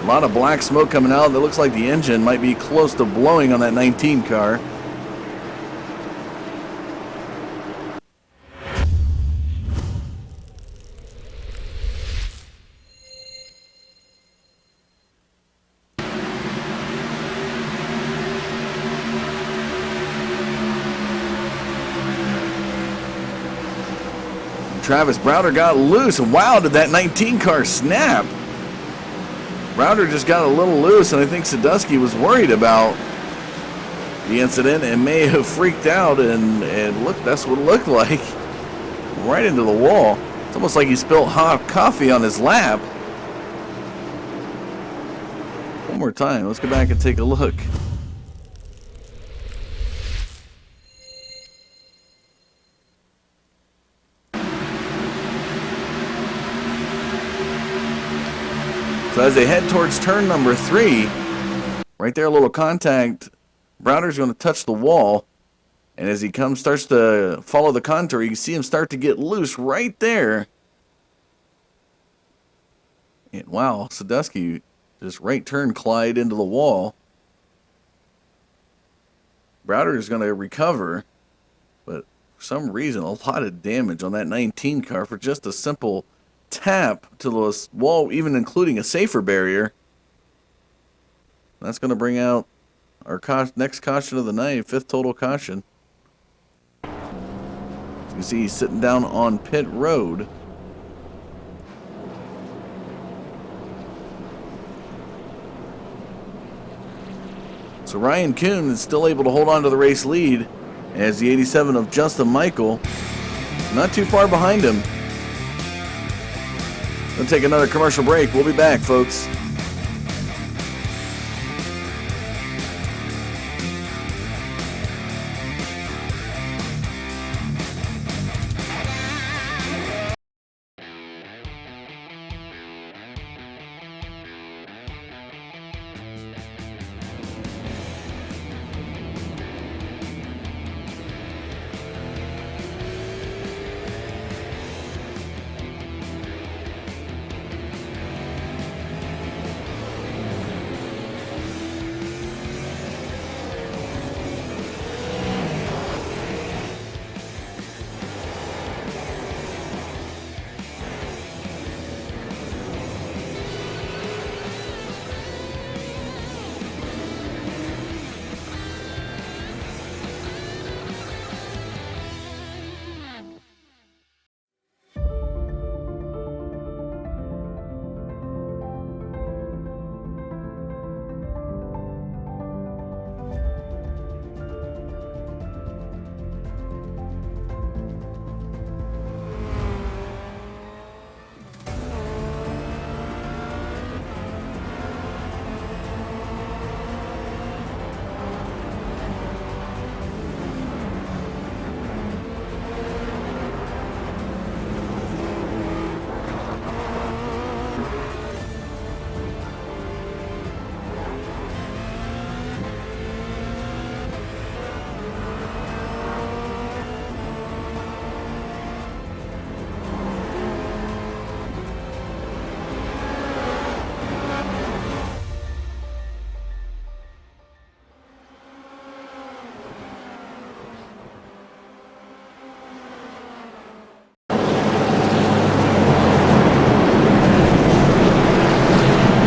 A lot of black smoke coming out. It looks like the engine might be close to blowing on that 19 car. Travis Browder got loose, and wow, did that 19 car snap. Browder just got a little loose, and I think Sadusky was worried about the incident and may have freaked out, and look, that's what it looked like. Right into the wall. It's almost like he spilled hot coffee on his lap. One more time, let's go back and take a look. So as they head towards turn number 3, right there, a little contact, Browder's going to touch the wall. And as he starts to follow the contour, you can see him start to get loose right there. And wow, Sadusky just right turn Clyde into the wall. Browder is going to recover, but for some reason, a lot of damage on that 19 car for just a simple tap to the wall, even including a safer barrier. That's going to bring out our next caution of the night, 5th total caution. As you can see, he's sitting down on pit road. So Ryan Kuhn is still able to hold on to the race lead as the 87 of Justin Michael not too far behind him. We'll take another commercial break. We'll be back, folks.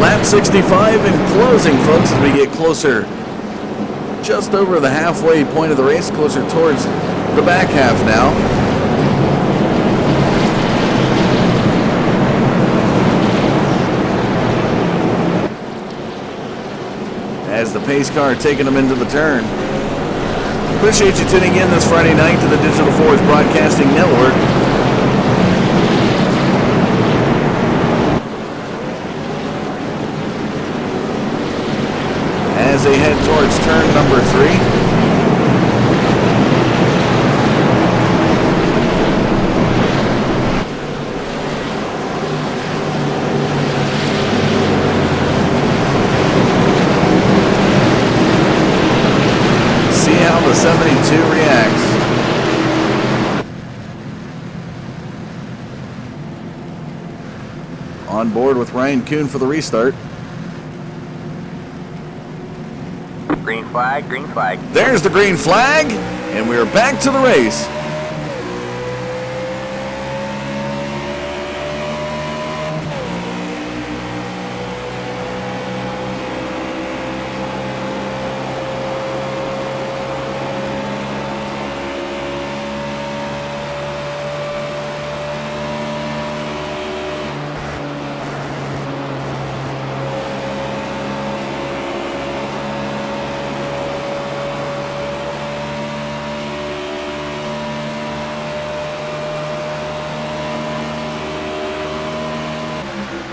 Lap 65 and closing, folks, as we get closer, just over the halfway point of the race, closer towards the back half now. As the pace car taking them into the turn. Appreciate you tuning in this Friday night to the Digital Forge Broadcasting Network. As they head towards turn number 3. The 72 reacts. On board with Ryan Kuhn for the restart. Green flag, green flag. There's the green flag, and we are back to the race.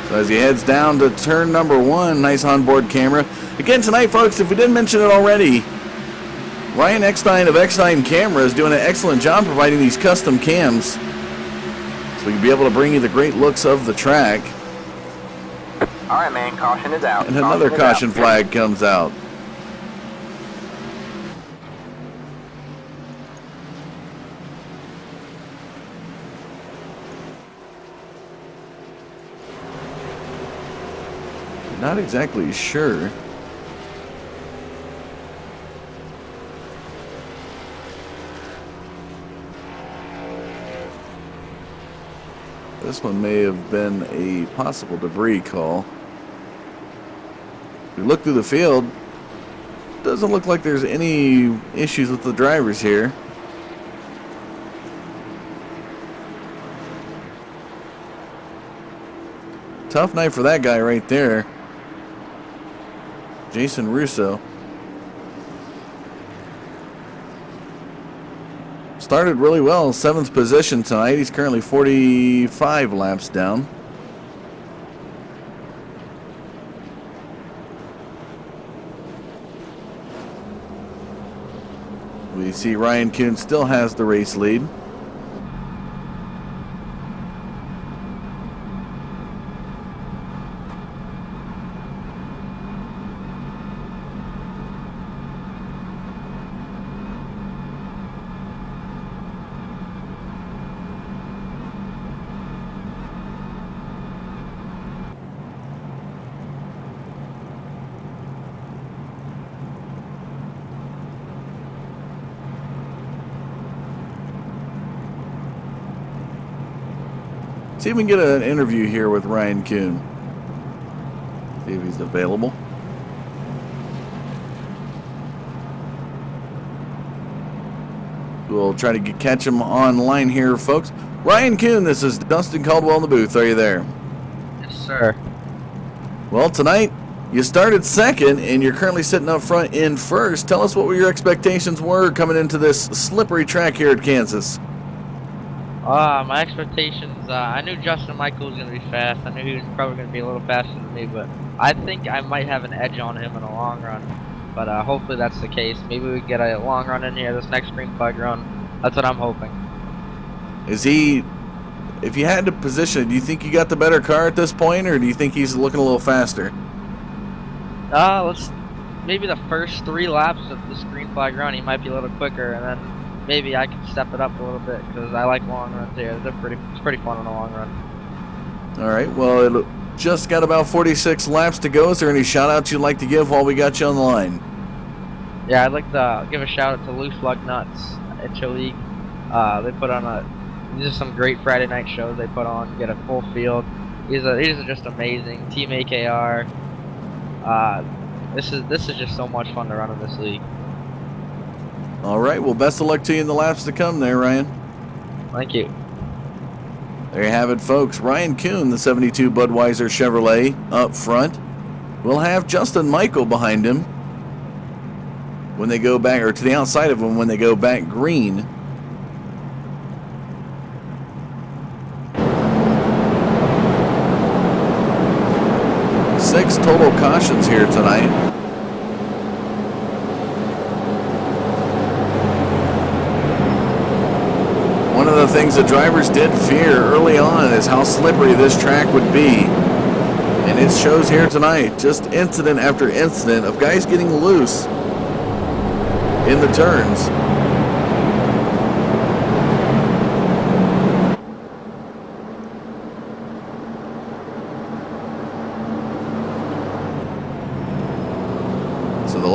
So as he heads down to turn number 1, nice onboard camera. Again tonight, folks, if we didn't mention it already, Ryan Eckstein of Eckstein Camera is doing an excellent job providing these custom cams, so we can be able to bring you the great looks of the track. All right, man, caution is out. And another caution flag comes out. Not exactly sure. This one may have been a possible debris call. We look through the field. Doesn't look like there's any issues with the drivers here. Tough night for that guy right there. Jason Russo. Started really well, 7th position tonight. He's currently 45 laps down. We see Ryan Kuhn still has the race lead. See if we can get an interview here with Ryan Kuhn. See if he's available. We'll try to catch him online here, folks. Ryan Kuhn, this is Dustin Caldwell in the booth. Are you there? Yes, sir. Well, tonight you started 2nd, and you're currently sitting up front in 1st. Tell us what your expectations were coming into this slippery track here at Kansas. My expectations, I knew Justin Michael was going to be fast. I knew he was probably going to be a little faster than me, but I think I might have an edge on him in the long run. But hopefully that's the case. Maybe we get a long run in here this next green flag run. That's what I'm hoping. Is he, if you had to position it, do you think you got the better car at this point, or do you think he's looking a little faster? Maybe the first 3 laps of this green flag run, he might be a little quicker, and then maybe I can step it up a little bit because I like long runs here. It's pretty fun in a long run. All right. Well, it just got about 46 laps to go. Is there any shout-outs you'd like to give while we got you on the line? Yeah, I'd like to give a shout out to Loose Lug Nuts at Chile. They put on these are some great Friday night shows they put on. Get a full field. These are just amazing. Team AKR. This is just so much fun to run in this league. All right. Well, best of luck to you in the laps to come there, Ryan. Thank you. There you have it, folks. Ryan Kuhn, the 72 Budweiser Chevrolet up front. We'll have Justin Michael behind him when they go back, or to the outside of him when they go back green. Six total cautions here tonight. One of the things the drivers did fear early on is how slippery this track would be. And it shows here tonight, just incident after incident of guys getting loose in the turns.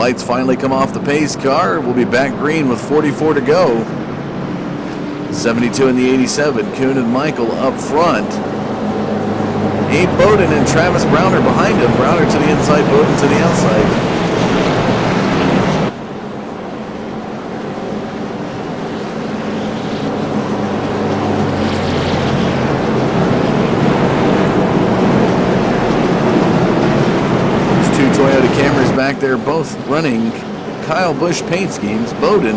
lights finally come off the pace car. We'll be back green with 44 to go. 72 in the 87. Kuhn and Michael up front. Abe Bowden and Travis Browner behind him. Browner to the inside, Bowden to the outside. Back there, both running Kyle Busch paint schemes. Bowden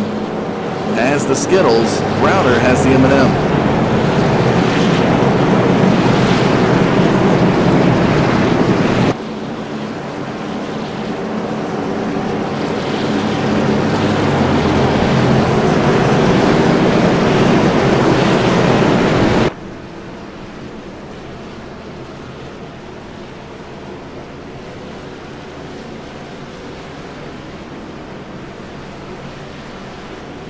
has the Skittles, Browner has the M&M.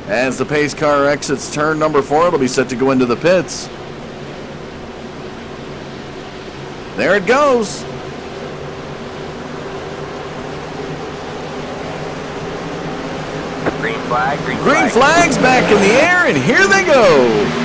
As the pace car exits turn number 4, it'll be set to go into the pits. There it goes. Green flag, green flag. Green flag's back in the air, and here they go.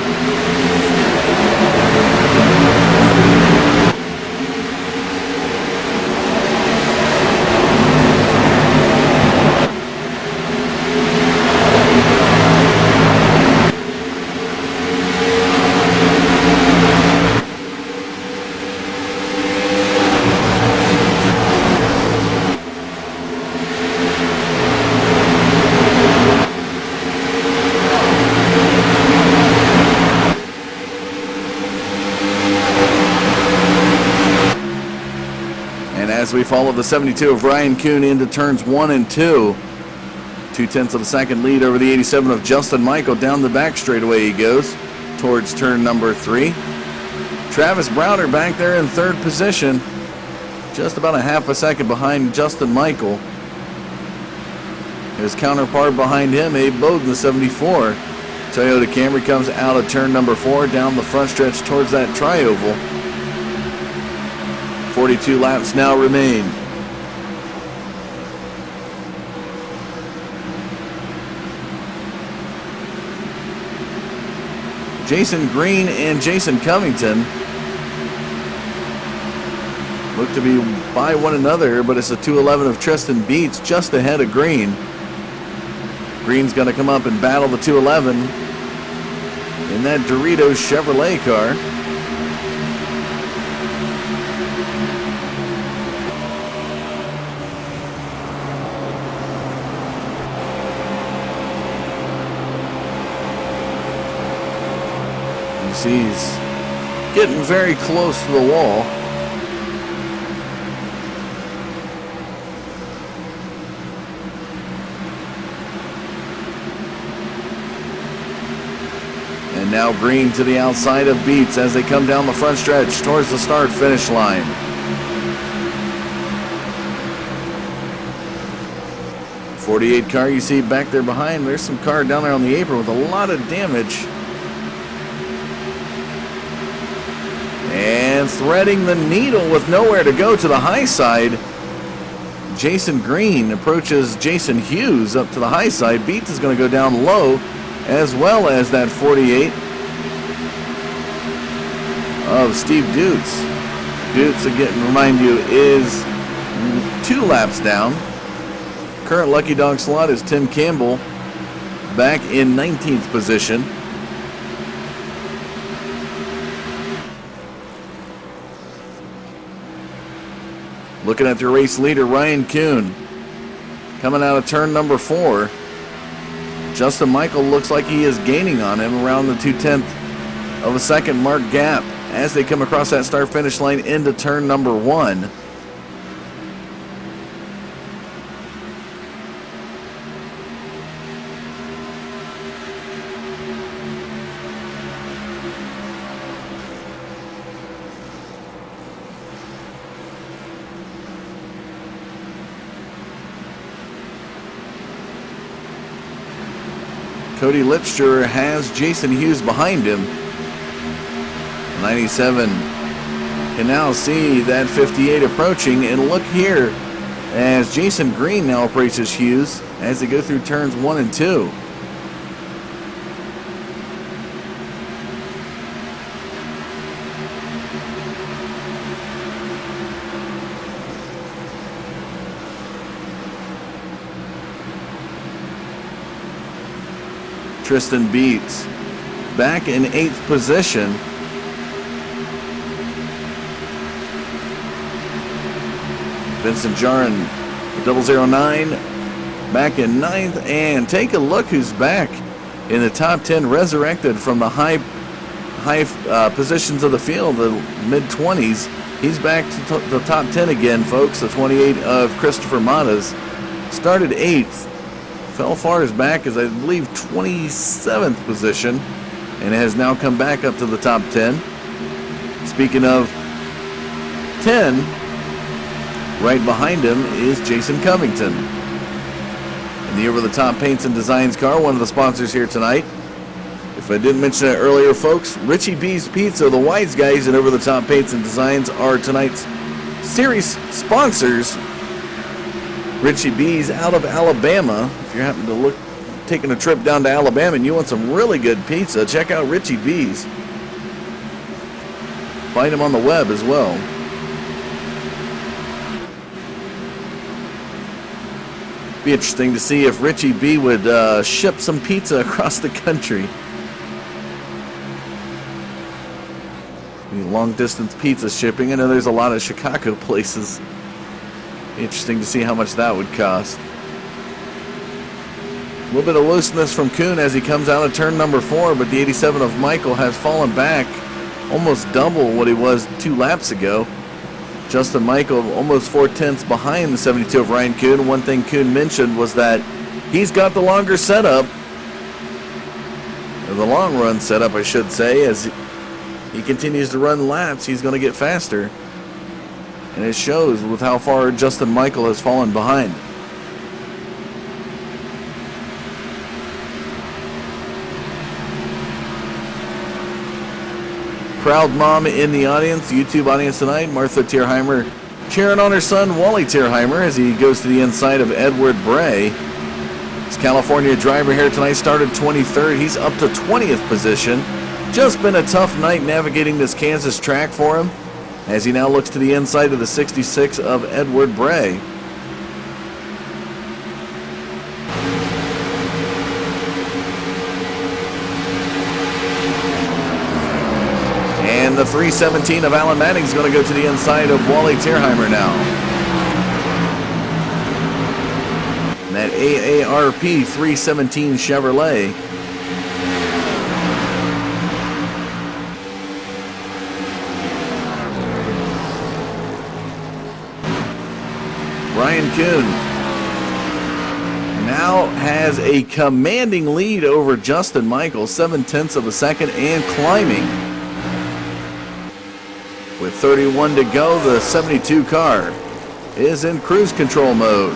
As we follow the 72 of Ryan Kuhn into turns 1 and 2. 0.2 of a second lead over the 87 of Justin Michael. Down the back straightaway he goes towards turn number 3. Travis Browner back there in 3rd position. Just about a half a second behind Justin Michael. His counterpart behind him, Abe Bowden, the 74. Toyota Camry comes out of turn number 4 down the front stretch towards that tri-oval. 42 laps now remain. Jason Green and Jason Covington look to be by one another, but it's a 211 of Tristan Beats just ahead of Green. Green's going to come up and battle the 211 in that Doritos Chevrolet car. He's getting very close to the wall. And now Green to the outside of Beats as they come down the front stretch towards the start-finish line. .48 car you see back there behind. There's some car down there on the apron with a lot of damage. And threading the needle with nowhere to go to the high side. Jason Green approaches Jason Hughes up to the high side. Beats is going to go down low, as well as that 48 of Steve Dutz. Dutz, again, remind you, is 2 laps down. Current Lucky Dog slot is Tim Campbell, back in 19th position. Looking at the race leader, Ryan Kuhn, coming out of turn number 4. Justin Michael looks like he is gaining on him around the 0.2 of a second mark gap as they come across that start-finish line into turn number 1. Cody Lipster has Jason Hughes behind him. 97 can now see that 58 approaching, and look here as Jason Green now approaches Hughes as they go through turns 1 and 2. Tristan Beats back in 8th position. Vincent Jarin, 009, back in 9th. And take a look who's back in the top 10, resurrected from the high positions of the field, the mid-20s. He's back to the top 10 again, folks. The 28 of Christopher Matas started 8th. Fell far as back as I believe 27th position and has now come back up to the top 10. Speaking of 10, right behind him is Jason Covington. In the over-the-top paints and designs car, one of the sponsors here tonight. If I didn't mention it earlier, folks, Richie B's Pizza, the Wise Guys, and over-the-top paints and designs are tonight's series sponsors. Richie B's out of Alabama. If you happen to taking a trip down to Alabama and you want some really good pizza, check out Richie B's. Find him on the web as well. Be interesting to see if Richie B would ship some pizza across the country. Long distance pizza shipping. I know there's a lot of Chicago places. Interesting to see how much that would cost. A little bit of looseness from Kuhn as he comes out of turn number 4, but the 87 of Michael has fallen back almost double what he was 2 laps ago. Justin Michael almost 4/10 behind the 72 of Ryan Kuhn. One thing Kuhn mentioned was that he's got the longer setup, or the long run setup I should say. As he continues to run laps, he's going to get faster. And it shows with how far Justin Michael has fallen behind. Proud mom in the audience, YouTube audience tonight, Martha Tierheimer cheering on her son Wally Tierheimer as he goes to the inside of Edward Bray. This California driver here tonight started 23rd. He's up to 20th position. Just been a tough night navigating this Kansas track for him, as he now looks to the inside of the 66 of Edward Bray. And the 317 of Alan Manning is going to go to the inside of Wally Tierheimer now. And that AARP 317 Chevrolet. Ryan Kuhn now has a commanding lead over Justin Michael, 0.7 of a second, and climbing. With 31 to go, the 72 car is in cruise control mode.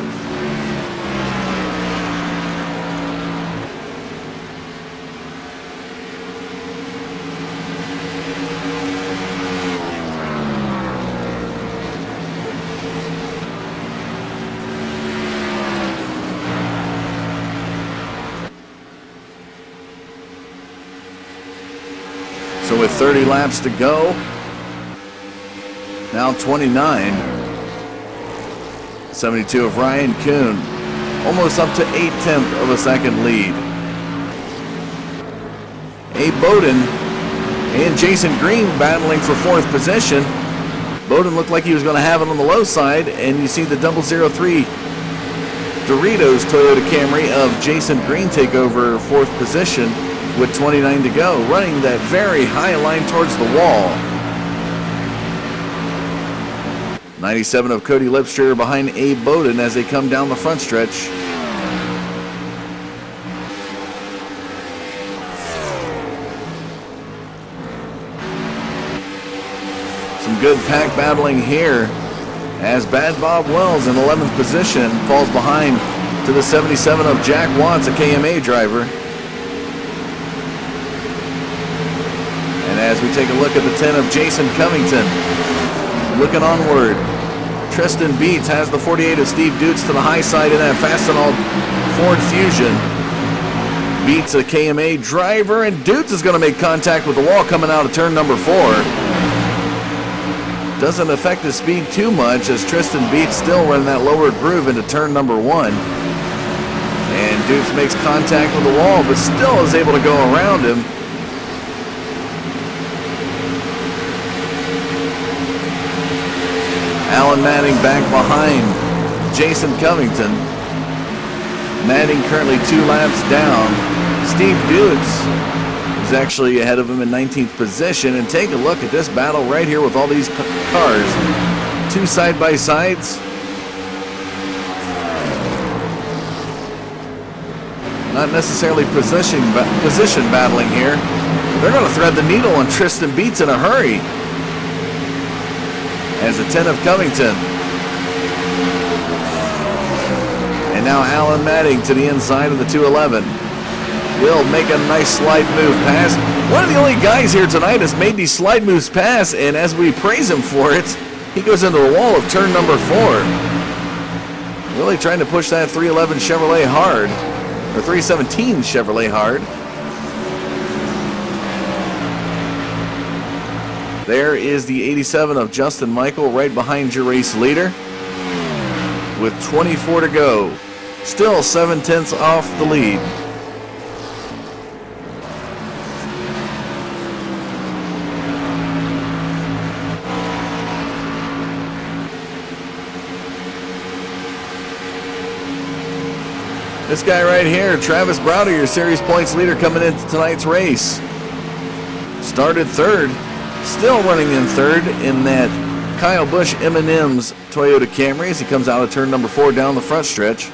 So with 30 laps to go, now 29, 72 of Ryan Kuhn, almost up to 0.8 of a second lead. Abe Bowden and Jason Green battling for 4th position. Bowden looked like he was going to have it on the low side, and you see the 003 Doritos Toyota Camry of Jason Green take over 4th position with 29 to go, running that very high line towards the wall. 97 of Cody Lipstrier behind Abe Bowden as they come down the front stretch. Some good pack battling here as Bad Bob Wells in 11th position falls behind to the 77 of Jack Watts, a KMA driver. And as we take a look at the 10 of Jason Covington, looking onward, Tristan Beats has the 48 of Steve Dutz to the high side in that Fastenal Ford Fusion. Beats a KMA driver, and Dutz is going to make contact with the wall coming out of turn number 4. Doesn't affect his speed too much as Tristan Beats still running that lower groove into turn number 1. And Dutz makes contact with the wall, but still is able to go around him. Alan Manning back behind Jason Covington. Manning currently 2 laps down. Steve Dutz is actually ahead of him in 19th position. And take a look at this battle right here with all these cars. 2 side-by-sides. Not necessarily position battling here. They're going to thread the needle on Tristan Beats in a hurry. As a 10 of Covington. And now Alan Manning to the inside of the 211. Will make a nice slide move pass. One of the only guys here tonight has made these slide moves pass, and as we praise him for it, he goes into the wall of turn number 4. Really trying to push that 311 Chevrolet hard, or 317 Chevrolet hard. There is the 87 of Justin Michael right behind your race leader with 24 to go. Still 7/10 off the lead. This guy right here, Travis Browder, your series points leader coming into tonight's race. Started 3rd. Still running in 3rd in that Kyle Busch M&M's Toyota Camry as he comes out of turn number 4 down the front stretch.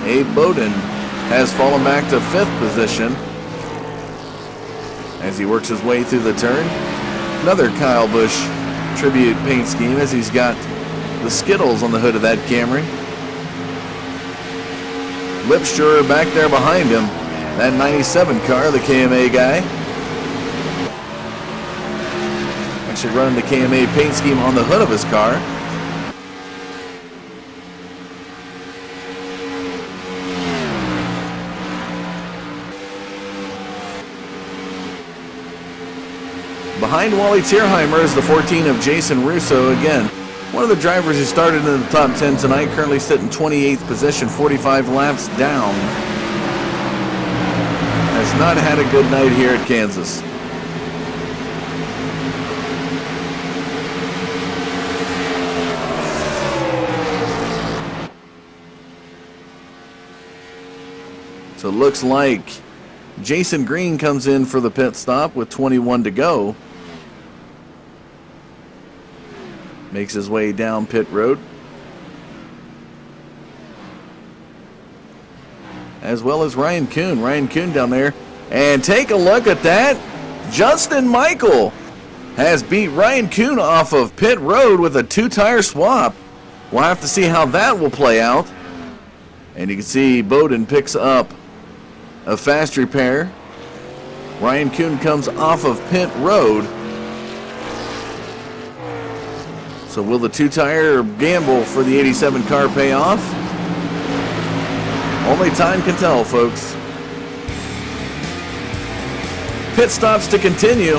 Abe Bowden has fallen back to 5th position as he works his way through the turn. Another Kyle Busch tribute paint scheme as he's got the Skittles on the hood of that Camry. Lipscher back there behind him. That 97 car, the KMA guy. Actually running the KMA paint scheme on the hood of his car. Behind Wally Tierheimer is the 14 of Jason Russo again. One of the drivers who started in the top 10 tonight, currently sitting 28th position, 45 laps down. Has not had a good night here at Kansas. So it looks like Jason Green comes in for the pit stop with 21 to go. Makes his way down pit road. As well as Ryan Kuhn. Ryan Kuhn down there. And take a look at that. Justin Michael has beat Ryan Kuhn off of pit road with a 2-tire swap. We'll have to see how that will play out. And you can see Bowden picks up a fast repair. Ryan Kuhn comes off of pit road. So will the 2-tire gamble for the 87 car pay off? Only time can tell, folks. Pit stops to continue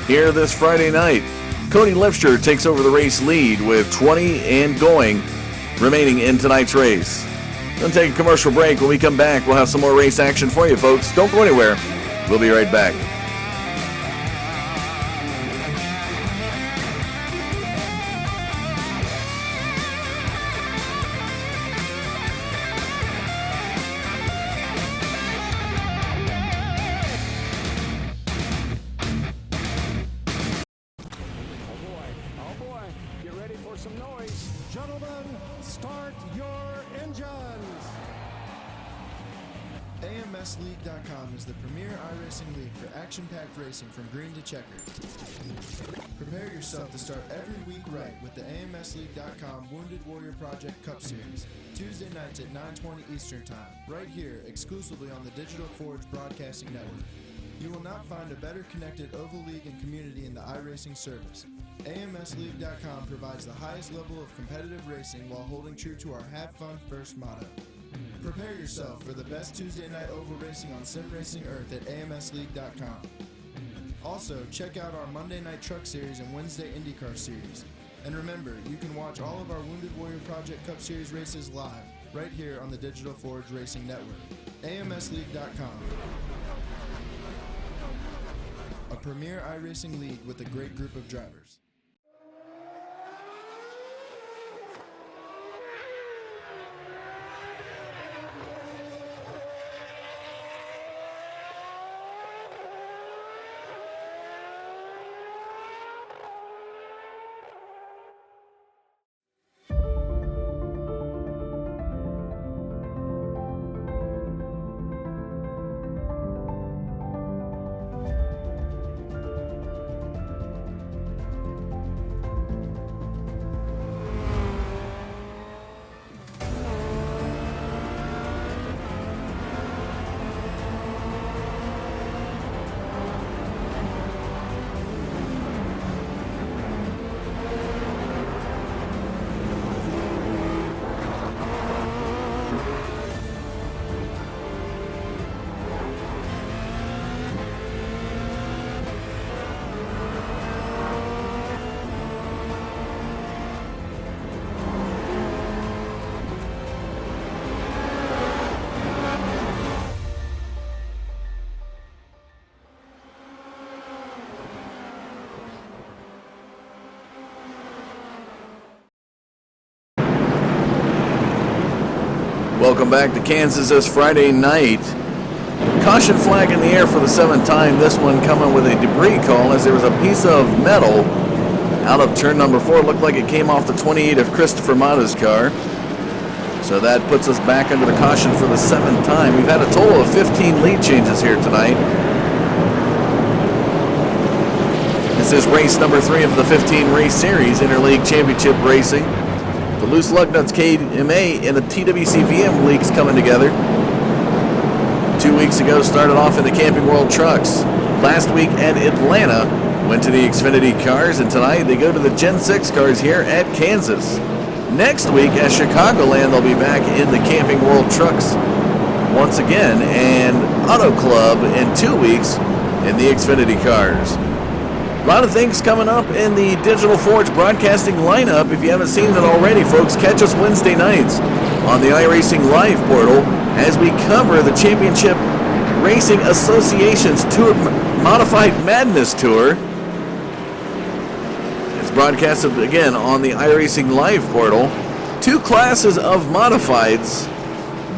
here this Friday night. Cody Lipscher takes over the race lead with 20 and going remaining in tonight's race. Then take a commercial break. When we come back, we'll have some more race action for you, folks. Don't go anywhere. We'll be right back. AMSLeague.com is the premier iRacing league for action-packed racing from green to checkered. Prepare yourself to start every week right with the AMSLeague.com Wounded Warrior Project Cup Series, Tuesday nights at 9:20 Eastern Time, right here exclusively on the Digital Forge Broadcasting Network. You will not find a better connected oval league and community in the iRacing service. AMSLeague.com provides the highest level of competitive racing while holding true to our Have Fun First motto. Prepare yourself for the best Tuesday night oval racing on Sim Racing Earth at AMSLeague.com. Also, check out our Monday Night Truck Series and Wednesday IndyCar Series. And remember, you can watch all of our Wounded Warrior Project Cup Series races live, right here on the Digital Forge Racing Network. AMSLeague.com. A premier iRacing league with a great group of drivers. Welcome back to Kansas this Friday night. Caution flag in the air for the 7th time. This one coming with a debris call as there was a piece of metal out of turn number 4. It looked like it came off the 28 of Christopher Mata's car. So that puts us back under the caution for the 7th time. We've had a total of 15 lead changes here tonight. This is race number 3 of the 15 race series, Interleague Championship Racing. The Loose Lug Nuts KMA and the TWC-VM leagues coming together. 2 weeks ago started off in the Camping World Trucks. Last week at Atlanta went to the Xfinity cars, and tonight they go to the Gen 6 cars here at Kansas. Next week at Chicagoland they'll be back in the Camping World Trucks once again, and Auto Club in 2 weeks in the Xfinity cars. A lot of things coming up in the Digital Forge broadcasting lineup. If you haven't seen it already, folks, catch us Wednesday nights on the iRacing Live portal as we cover the Championship Racing Association's Tour Modified Madness Tour. It's broadcasted again on the iRacing Live portal. 2 classes of modifieds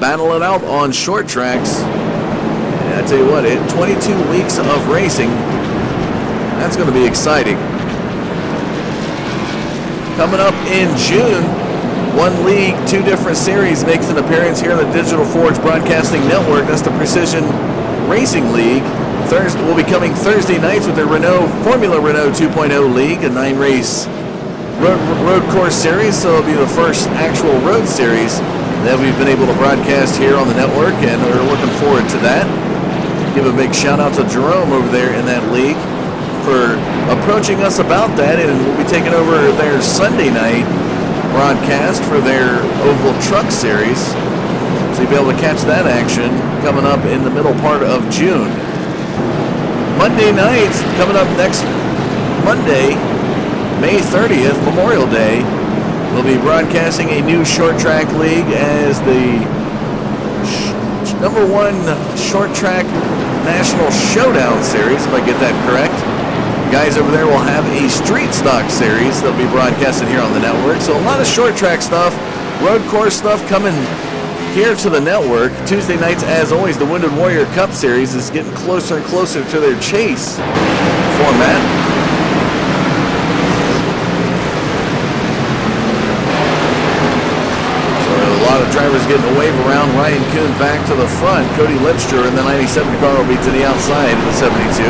battle it out on short tracks. And I tell you what, 22 weeks of racing. That's going to be exciting. Coming up in June, 1 league, 2 different series makes an appearance here in the Digital Forge Broadcasting Network. That's the Precision Racing League. Will be coming Thursday nights with the Formula Renault 2.0 League, a 9-race road course series. So it'll be the first actual road series that we've been able to broadcast here on the network, and we're looking forward to that. Give a big shout out to Jerome over there in that league for approaching us about that, and we'll be taking over their Sunday night broadcast for their Oval Truck Series. So you'll be able to catch that action coming up in the middle part of June. Monday nights, coming up next Monday, May 30th, Memorial Day, we'll be broadcasting a new short track league as the number 1 short track National Showdown Series, if I get that correct. Guys over there will have a street stock series that'll be broadcasted here on the network. So a lot of short track stuff, road course stuff coming here to the network. Tuesday nights, as always, the Wounded Warrior Cup Series is getting closer and closer to their chase format. So a lot of drivers getting a wave around. Ryan Kuhn back to the front. Cody Lipster in the 97 car will be to the outside of the 72.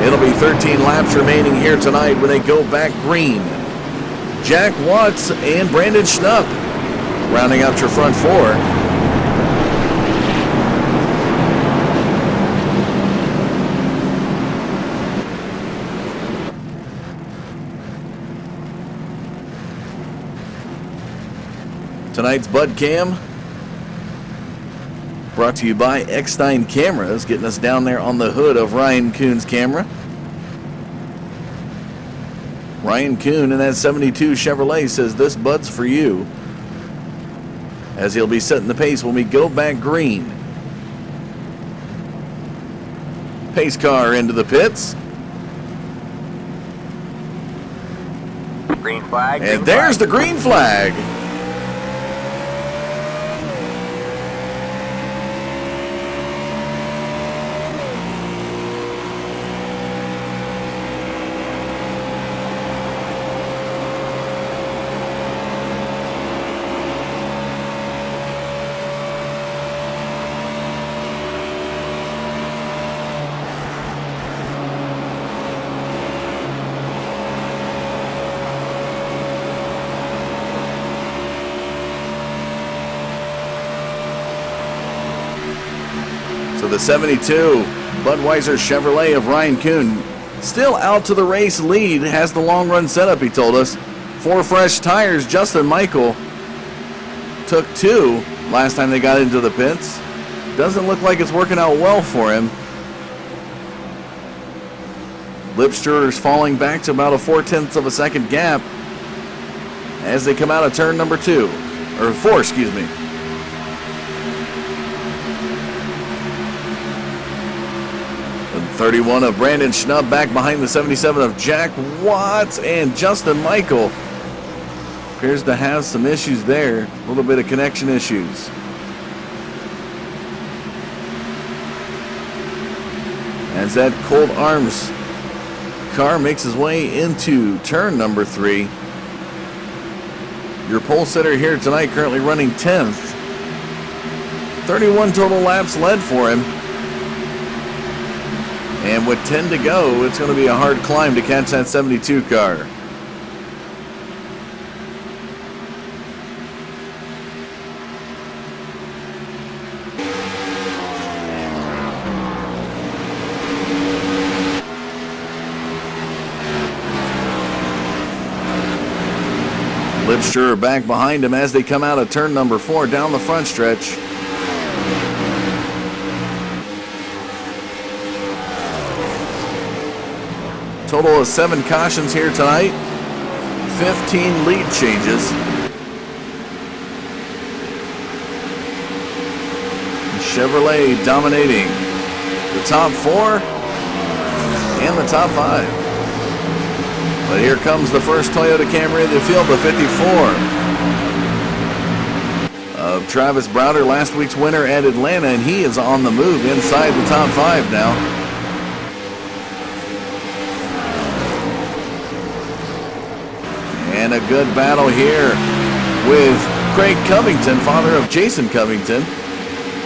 It'll be 13 laps remaining here tonight when they go back green. Jack Watts and Brandon Schnupp rounding out your front four. Tonight's Bud Cam brought to you by Eckstein Cameras, getting us down there on the hood of Ryan Kuhn's camera. Ryan Kuhn in that 72 Chevrolet says this Bud's for you, as he'll be setting the pace when we go back green. Pace car into the pits. Green flag. And there's the green flag. So the 72 Budweiser Chevrolet of Ryan Kuhn still out to the race lead, has the long run setup, he told us. 4 fresh tires. Justin Michael took 2 last time they got into the pits. Doesn't look like it's working out well for him. Lipster is falling back to about a 0.4 of a second gap as they come out of turn number 4, excuse me. 31 of Brandon Schnupp back behind the 77 of Jack Watts, and Justin Michael appears to have some issues there, a little bit of connection issues. As that Colt Arms car makes his way into turn number 3. Your pole sitter here tonight currently running 10th. 31 total laps led for him. And with 10 to go, it's going to be a hard climb to catch that 72 car. Lipster back behind him as they come out of turn number 4 down the front stretch. Total of 7 cautions here tonight, 15 lead changes. Chevrolet dominating the top 4 and the top 5. But here comes the first Toyota Camry in the field, the 54 of Travis Browder, last week's winner at Atlanta, and he is on the move inside the top 5 now. And a good battle here with Craig Covington, father of Jason Covington.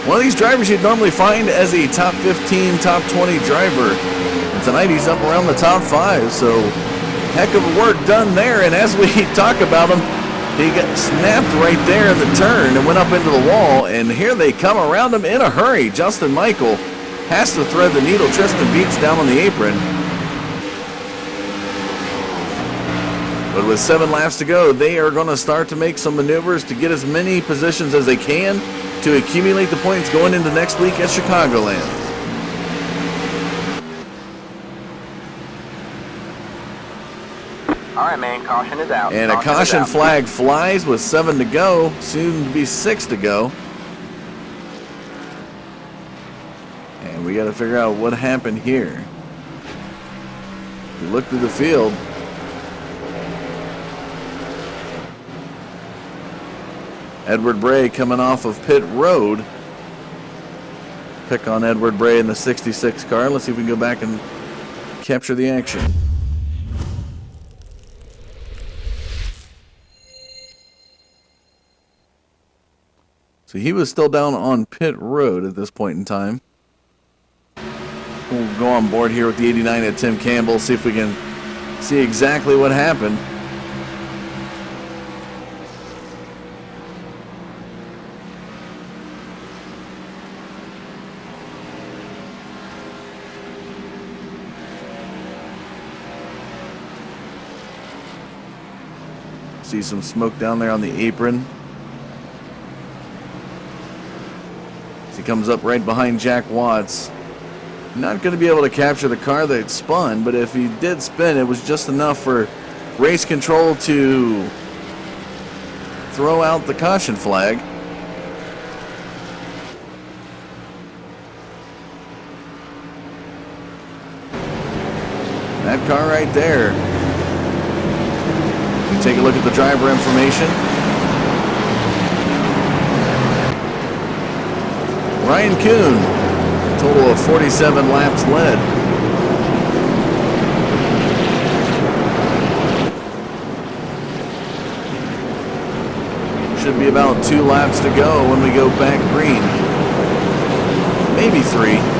One of these drivers you'd normally find as a top 15, top 20 driver. And tonight he's up around the top 5, so heck of work done there. And as we talk about him, he got snapped right there in the turn and went up into the wall. And here they come around him in a hurry. Justin Michael has to thread the needle. Tristan Beats down on the apron. But with 7 laps to go, they are going to start to make some maneuvers to get as many positions as they can to accumulate the points going into next week at Chicagoland. All right, man, caution is out. And a caution flag flies with 7 to go, soon to be 6 to go. And we got to figure out what happened here. We look through the field. Edward Bray coming off of pit road. Pick on Edward Bray in the 66 car. Let's see if we can go back and capture the action. So he was still down on pit road at this point in time. We'll go on board here with the 89 at Tim Campbell, see if we can see exactly what happened. See some smoke down there on the apron. As he comes up right behind Jack Watts. Not going to be able to capture the car that spun, but if he did spin, it was just enough for race control to throw out the caution flag. That car right there. You take a look at the driver information. Ryan Kuhn, total of 47 laps led. Should be about 2 laps to go when we go back green. Maybe 3.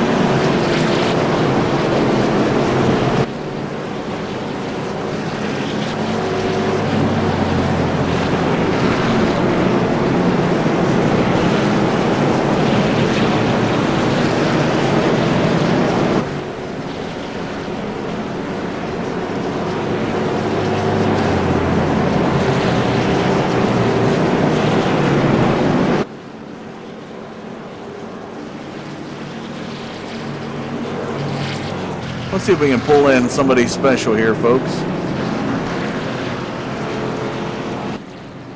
Let's see if we can pull in somebody special here, folks.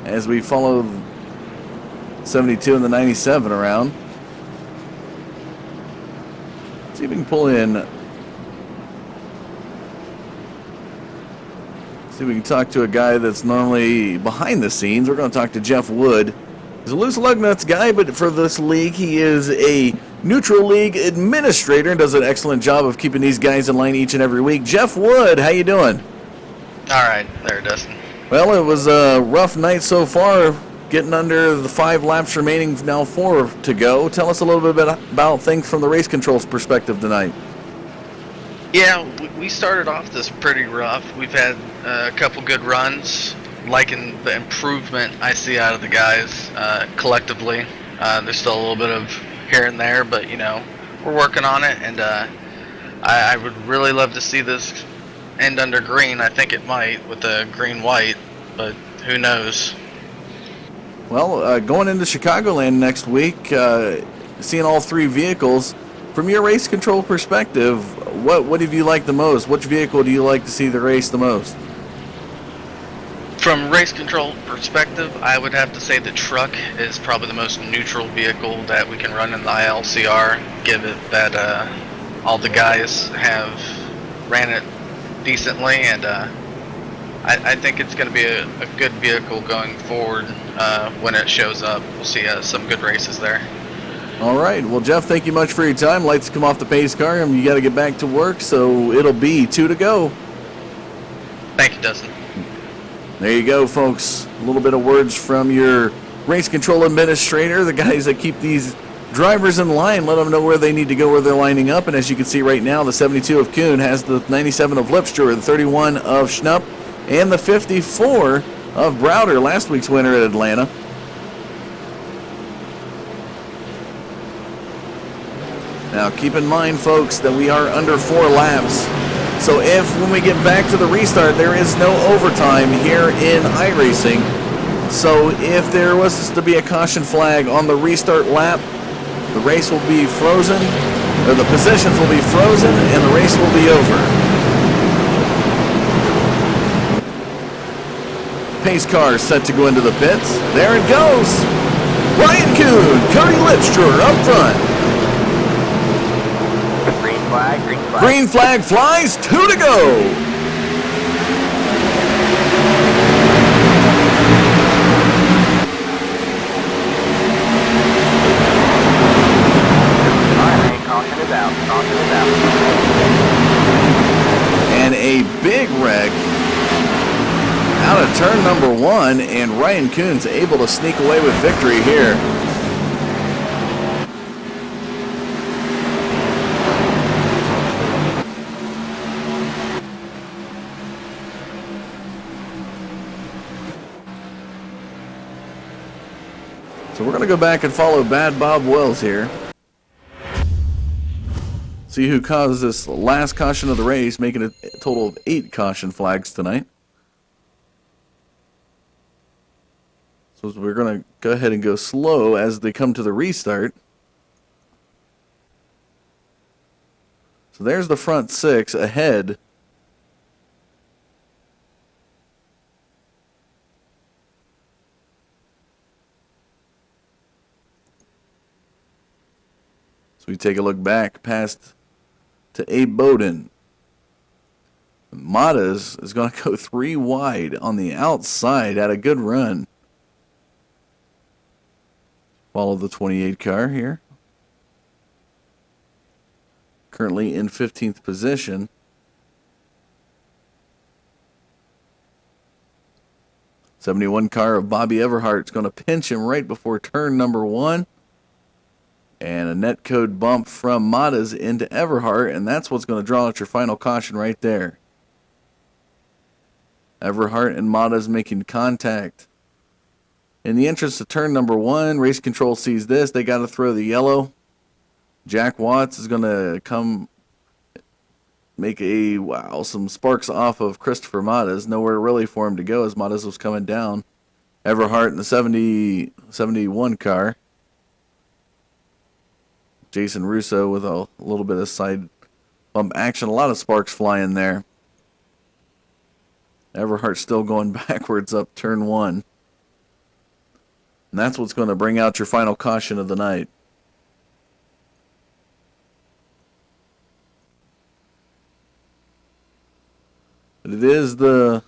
As we follow 72 and the 97 around. See if we can pull in. See if we can talk to a guy that's normally behind the scenes. We're going to talk to Jeff Wood. He's a loose lug nuts guy, but for this league, he is a neutral league administrator and does an excellent job of keeping these guys in line each and every week. Jeff Wood, how you doing? All right, there, Dustin. Well, it was a rough night so far, getting under the 5 laps remaining, now 4 to go. Tell us a little bit about things from the race controls perspective tonight. Yeah, we started off this pretty rough. We've had a couple good runs, liking the improvement I see out of the guys collectively. There's still a little bit of here and there, but you know, we're working on it, and I would really love to see this end under green. I think it might with the green-white, but who knows? Well, going into Chicagoland next week, seeing all 3 vehicles, from your race control perspective, what have you liked the most? Which vehicle do you like to see the race the most? From race control perspective, I would have to say the truck is probably the most neutral vehicle that we can run in the ILCR, given that all the guys have ran it decently, and I think it's going to be a good vehicle going forward when it shows up. We'll see some good races there. All right. Well, Jeff, thank you much for your time. Lights come off the pace car, and you got to get back to work, so it'll be 2 to go. Thank you, Dustin. There you go, folks. A little bit of words from your race control administrator, the guys that keep these drivers in line, let them know where they need to go, where they're lining up. And as you can see right now, the 72 of Kuhn has the 97 of Lipscher, the 31 of Schnupp, and the 54 of Browder, last week's winner at Atlanta. Now, keep in mind, folks, that we are under 4 laps. So if, when we get back to the restart, there is no overtime here in iRacing. So if there was to be a caution flag on the restart lap, the race will be frozen, or the positions will be frozen, and the race will be over. Pace car set to go into the pits. There it goes. Ryan Kuhn, Cody Lipscher up front. Green flag, green flag. Green flag flies, 2 to go. All right, man, caution is out, caution is out. And a big wreck out of turn number 1, and Ryan Kuhn's able to sneak away with victory here. So we're going to go back and follow Bad Bob Wells here. See who caused this last caution of the race, making a total of 8 caution flags tonight. So we're going to go ahead and go slow as they come to the restart. So there's the front 6 ahead. So we take a look back past to Abe Bowden. Matas is going to go 3 wide on the outside. Had a good run. Follow the 28 car here. Currently in 15th position. '71 car of Bobby Everhart is going to pinch him right before turn number 1. And a net code bump from Matas into Everhart, and that's what's going to draw out your final caution right there. Everhart and Matas making contact. In the entrance to turn number 1, race control sees this. They got to throw the yellow. Jack Watts is going to come make some sparks off of Christopher Matas. Nowhere really for him to go as Matas was coming down. Everhart in the 71 car. Jason Russo with a little bit of side bump action. A lot of sparks flying there. Everhart still going backwards up turn 1. And that's what's going to bring out your final caution of the night. But it is this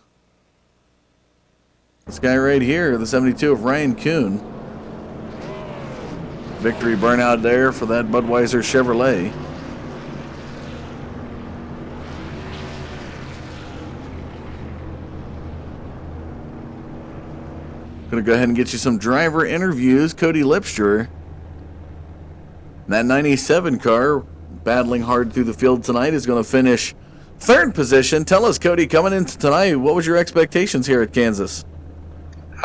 guy right here, the 72 of Ryan Kuhn. Victory burnout there for that Budweiser Chevrolet. Going to go ahead and get you some driver interviews. Cody Lipster. That 97 car, battling hard through the field tonight, is going to finish 3rd position. Tell us, Cody, coming into tonight, what was your expectations here at Kansas?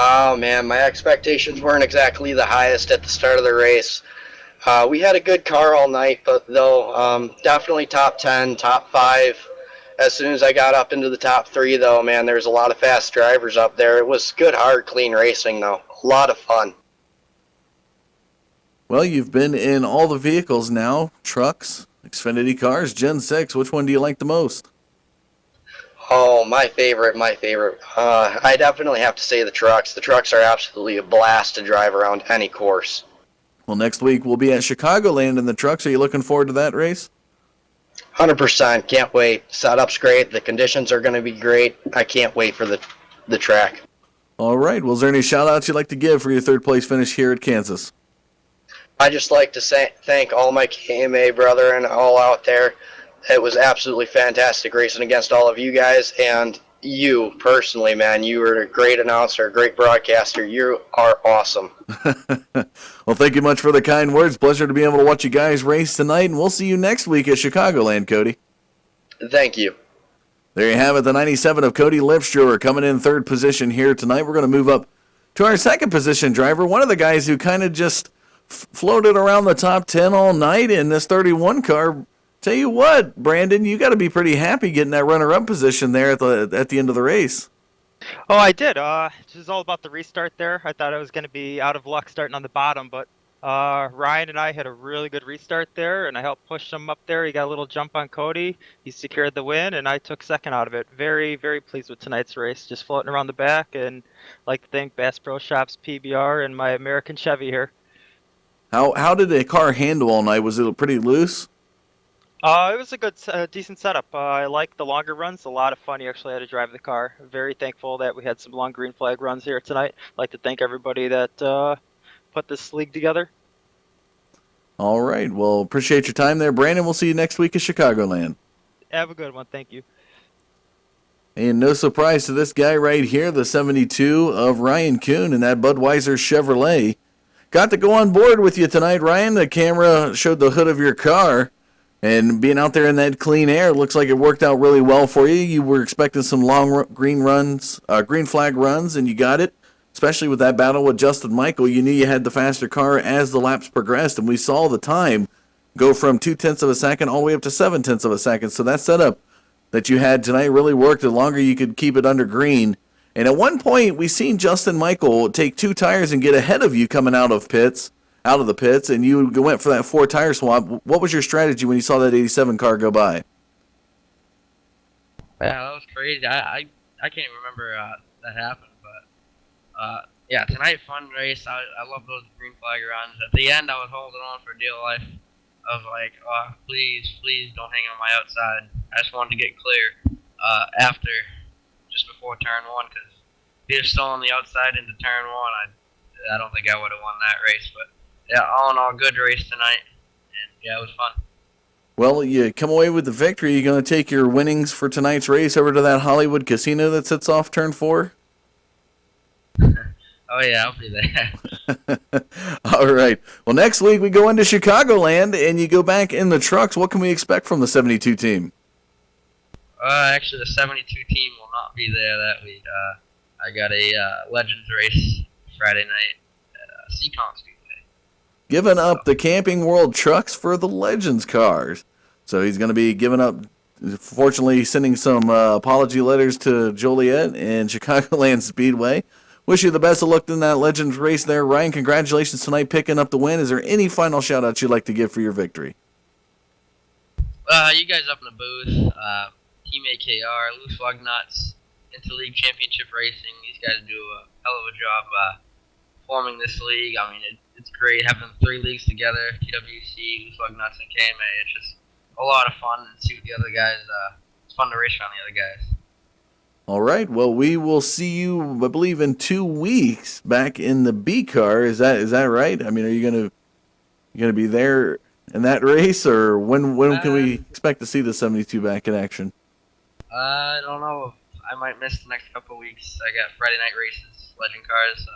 Oh, man, my expectations weren't exactly the highest at the start of the race. We had a good car all night, but definitely top 10, top 5. As soon as I got up into the top 3, though, man, there's a lot of fast drivers up there. It was good, hard, clean racing, though. A lot of fun. Well, you've been in all the vehicles now, trucks, Xfinity cars, Gen 6. Which one do you like the most? Oh, my favorite. I definitely have to say the trucks. The trucks are absolutely a blast to drive around any course. Well, next week we'll be at Chicagoland in the trucks. Are you looking forward to that race? 100%. Can't wait. Setup's great. The conditions are going to be great. I can't wait for the track. All right. Well, is there any shout-outs you'd like to give for your 3rd place finish here at Kansas? I just like to thank all my KMA brethren all out there. It was absolutely fantastic racing against all of you guys, and you personally, man. You were a great announcer, a great broadcaster. You are awesome. Well, thank you much for the kind words. Pleasure to be able to watch you guys race tonight, and we'll see you next week at Chicagoland, Cody. Thank you. There you have it, the 97 of Cody Lipster coming in 3rd position here tonight. We're going to move up to our 2nd position driver, one of the guys who kind of just floated around the top 10 all night in this 31 car. Tell you what, Brandon, you got to be pretty happy getting that runner-up position there at the end of the race. Oh, I did. It was all about the restart there. I thought I was going to be out of luck starting on the bottom, but Ryan and I had a really good restart there, and I helped push him up there. He got a little jump on Cody. He secured the win, and I took 2nd out of it. Very, very pleased with tonight's race. Just floating around the back, and I'd like to thank Bass Pro Shops, PBR, and my American Chevy here. How did the car handle all night? Was it pretty loose? It was a good, decent setup. I like the longer runs. A lot of fun. You actually had to drive the car. Very thankful that we had some long green flag runs here tonight. I'd like to thank everybody that put this league together. All right. Well, appreciate your time there, Brandon. We'll see you next week at Chicagoland. Have a good one. Thank you. And no surprise to this guy right here, the 72 of Ryan Kuhn in that Budweiser Chevrolet. Got to go on board with you tonight, Ryan. The camera showed the hood of your car. And being out there in that clean air, looks like it worked out really well for you. You were expecting some long green flag runs, and you got it. especially with that battle with Justin Michael, you knew you had the faster car as the laps progressed, and we saw the time go from 0.2 of a second all the way up to 0.7 of a second. So that setup that you had tonight really worked. The longer you could keep it under green. And at one point, we seen Justin Michael take 2 tires and get ahead of you coming out of the pits, and you went for that 4 tire swap. What was your strategy when you saw that 87 car go by? Yeah, that was crazy. I can't even remember that happened, but yeah, tonight fun race. I love those green flag runs. At the end, I was holding on for dear life. I was like, oh, please don't hang on my outside. I just wanted to get clear just before turn 1, because if you're still on the outside into turn 1, I don't think I would have won that race. But yeah, all in all, good race tonight, and yeah, it was fun. Well, you come away with the victory. You're going to take your winnings for tonight's race over to that Hollywood casino that sits off turn 4? Oh, yeah, I'll be there. All right. Well, next week we go into Chicagoland, and you go back in the trucks. What can we expect from the 72 team? Actually, the 72 team will not be there that week. I got a Legends race Friday night at Seacon Speedway. Giving up the Camping World trucks for the Legends cars. So he's going to be giving up, fortunately, sending some apology letters to Joliet and Chicagoland Speedway. Wish you the best of luck in that Legends race there. Ryan, congratulations tonight picking up the win. Is there any final shout-outs you'd like to give for your victory? You guys up in the booth, Team AKR, Loose Lug Nuts, Interleague Championship Racing. These guys do a hell of a job forming this league. I mean, it's great having 3 leagues together, TWC, Loose Lug Nuts, and KMA. It's just a lot of fun and see what the other guys, it's fun to race around the other guys. All right. Well, we will see you, I believe, in 2 weeks back in the B car. Is that right? I mean, are you gonna be there in that race, or when can we expect to see the 72 back in action? I don't know. I might miss the next couple of weeks. I got Friday night races, Legend cars.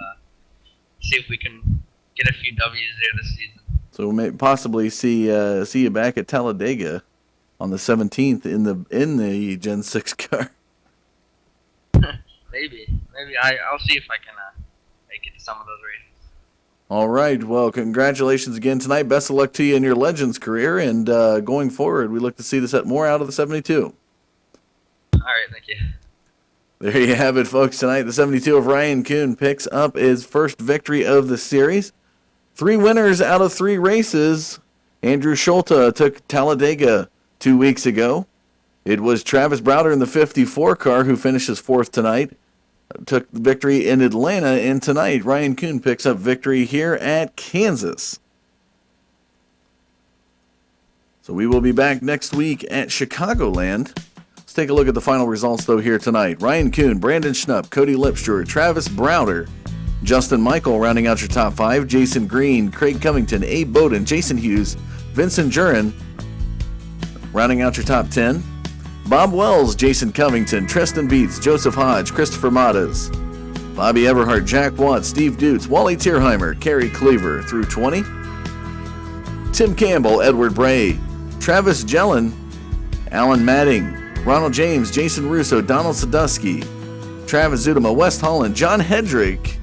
See if we can get a few W's there this season. So we may possibly see you back at Talladega on the 17th in the Gen 6 car. Maybe. I'll see if I can make it to some of those races. All right. Well, congratulations again tonight. Best of luck to you in your Legends career, and going forward, we look to see more out of the 72. All right. Thank you. There you have it, folks. Tonight, the 72 of Ryan Kuhn picks up his first victory of the series. 3 winners out of 3 races. Andrew Schulte took Talladega 2 weeks ago. It was Travis Browder in the 54 car who finishes 4th tonight. Took the victory in Atlanta, and tonight Ryan Kuhn picks up victory here at Kansas. So we will be back next week at Chicagoland. Let's take a look at the final results, though, here tonight. Ryan Kuhn, Brandon Schnupp, Cody Lipstewart, Travis Browder, Justin Michael rounding out your top 5, Jason Green, Craig Covington, Abe Bowden, Jason Hughes, Vincent Jurin rounding out your top 10. Bob Wells, Jason Covington, Tristan Beats, Joseph Hodge, Christopher Matas, Bobby Everhart, Jack Watt, Steve Dutz, Wally Tierheimer, Kerry Cleaver through 20. Tim Campbell, Edward Bray, Travis Jellin, Alan Madding, Ronald James, Jason Russo, Donald Sadusky, Travis Zudema, West Holland, John Hedrick,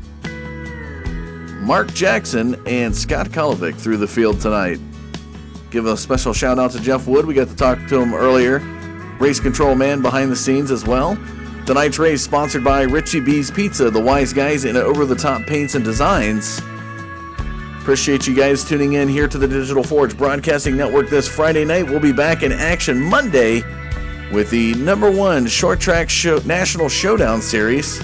Mark Jackson, and Scott Kolovic through the field tonight. Give a special shout out to Jeff Wood. We got to talk to him earlier. Race control man behind the scenes as well. Tonight's race sponsored by Richie B's Pizza, the wise guys in over-the-top paints and designs. Appreciate you guys tuning in here to the Digital Forge Broadcasting Network this Friday night. We'll be back in action Monday with the #1 Short Track National Showdown Series.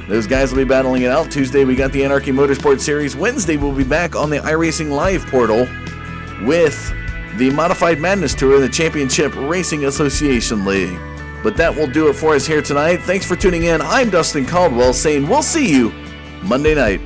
Those guys will be battling it out. Tuesday we got the Anarchy Motorsport Series. Wednesday we'll be back on the iRacing Live portal with the Modified Madness Tour and the Championship Racing Association League. But that will do it for us here tonight. Thanks for tuning in. I'm Dustin Caldwell saying we'll see you Monday night.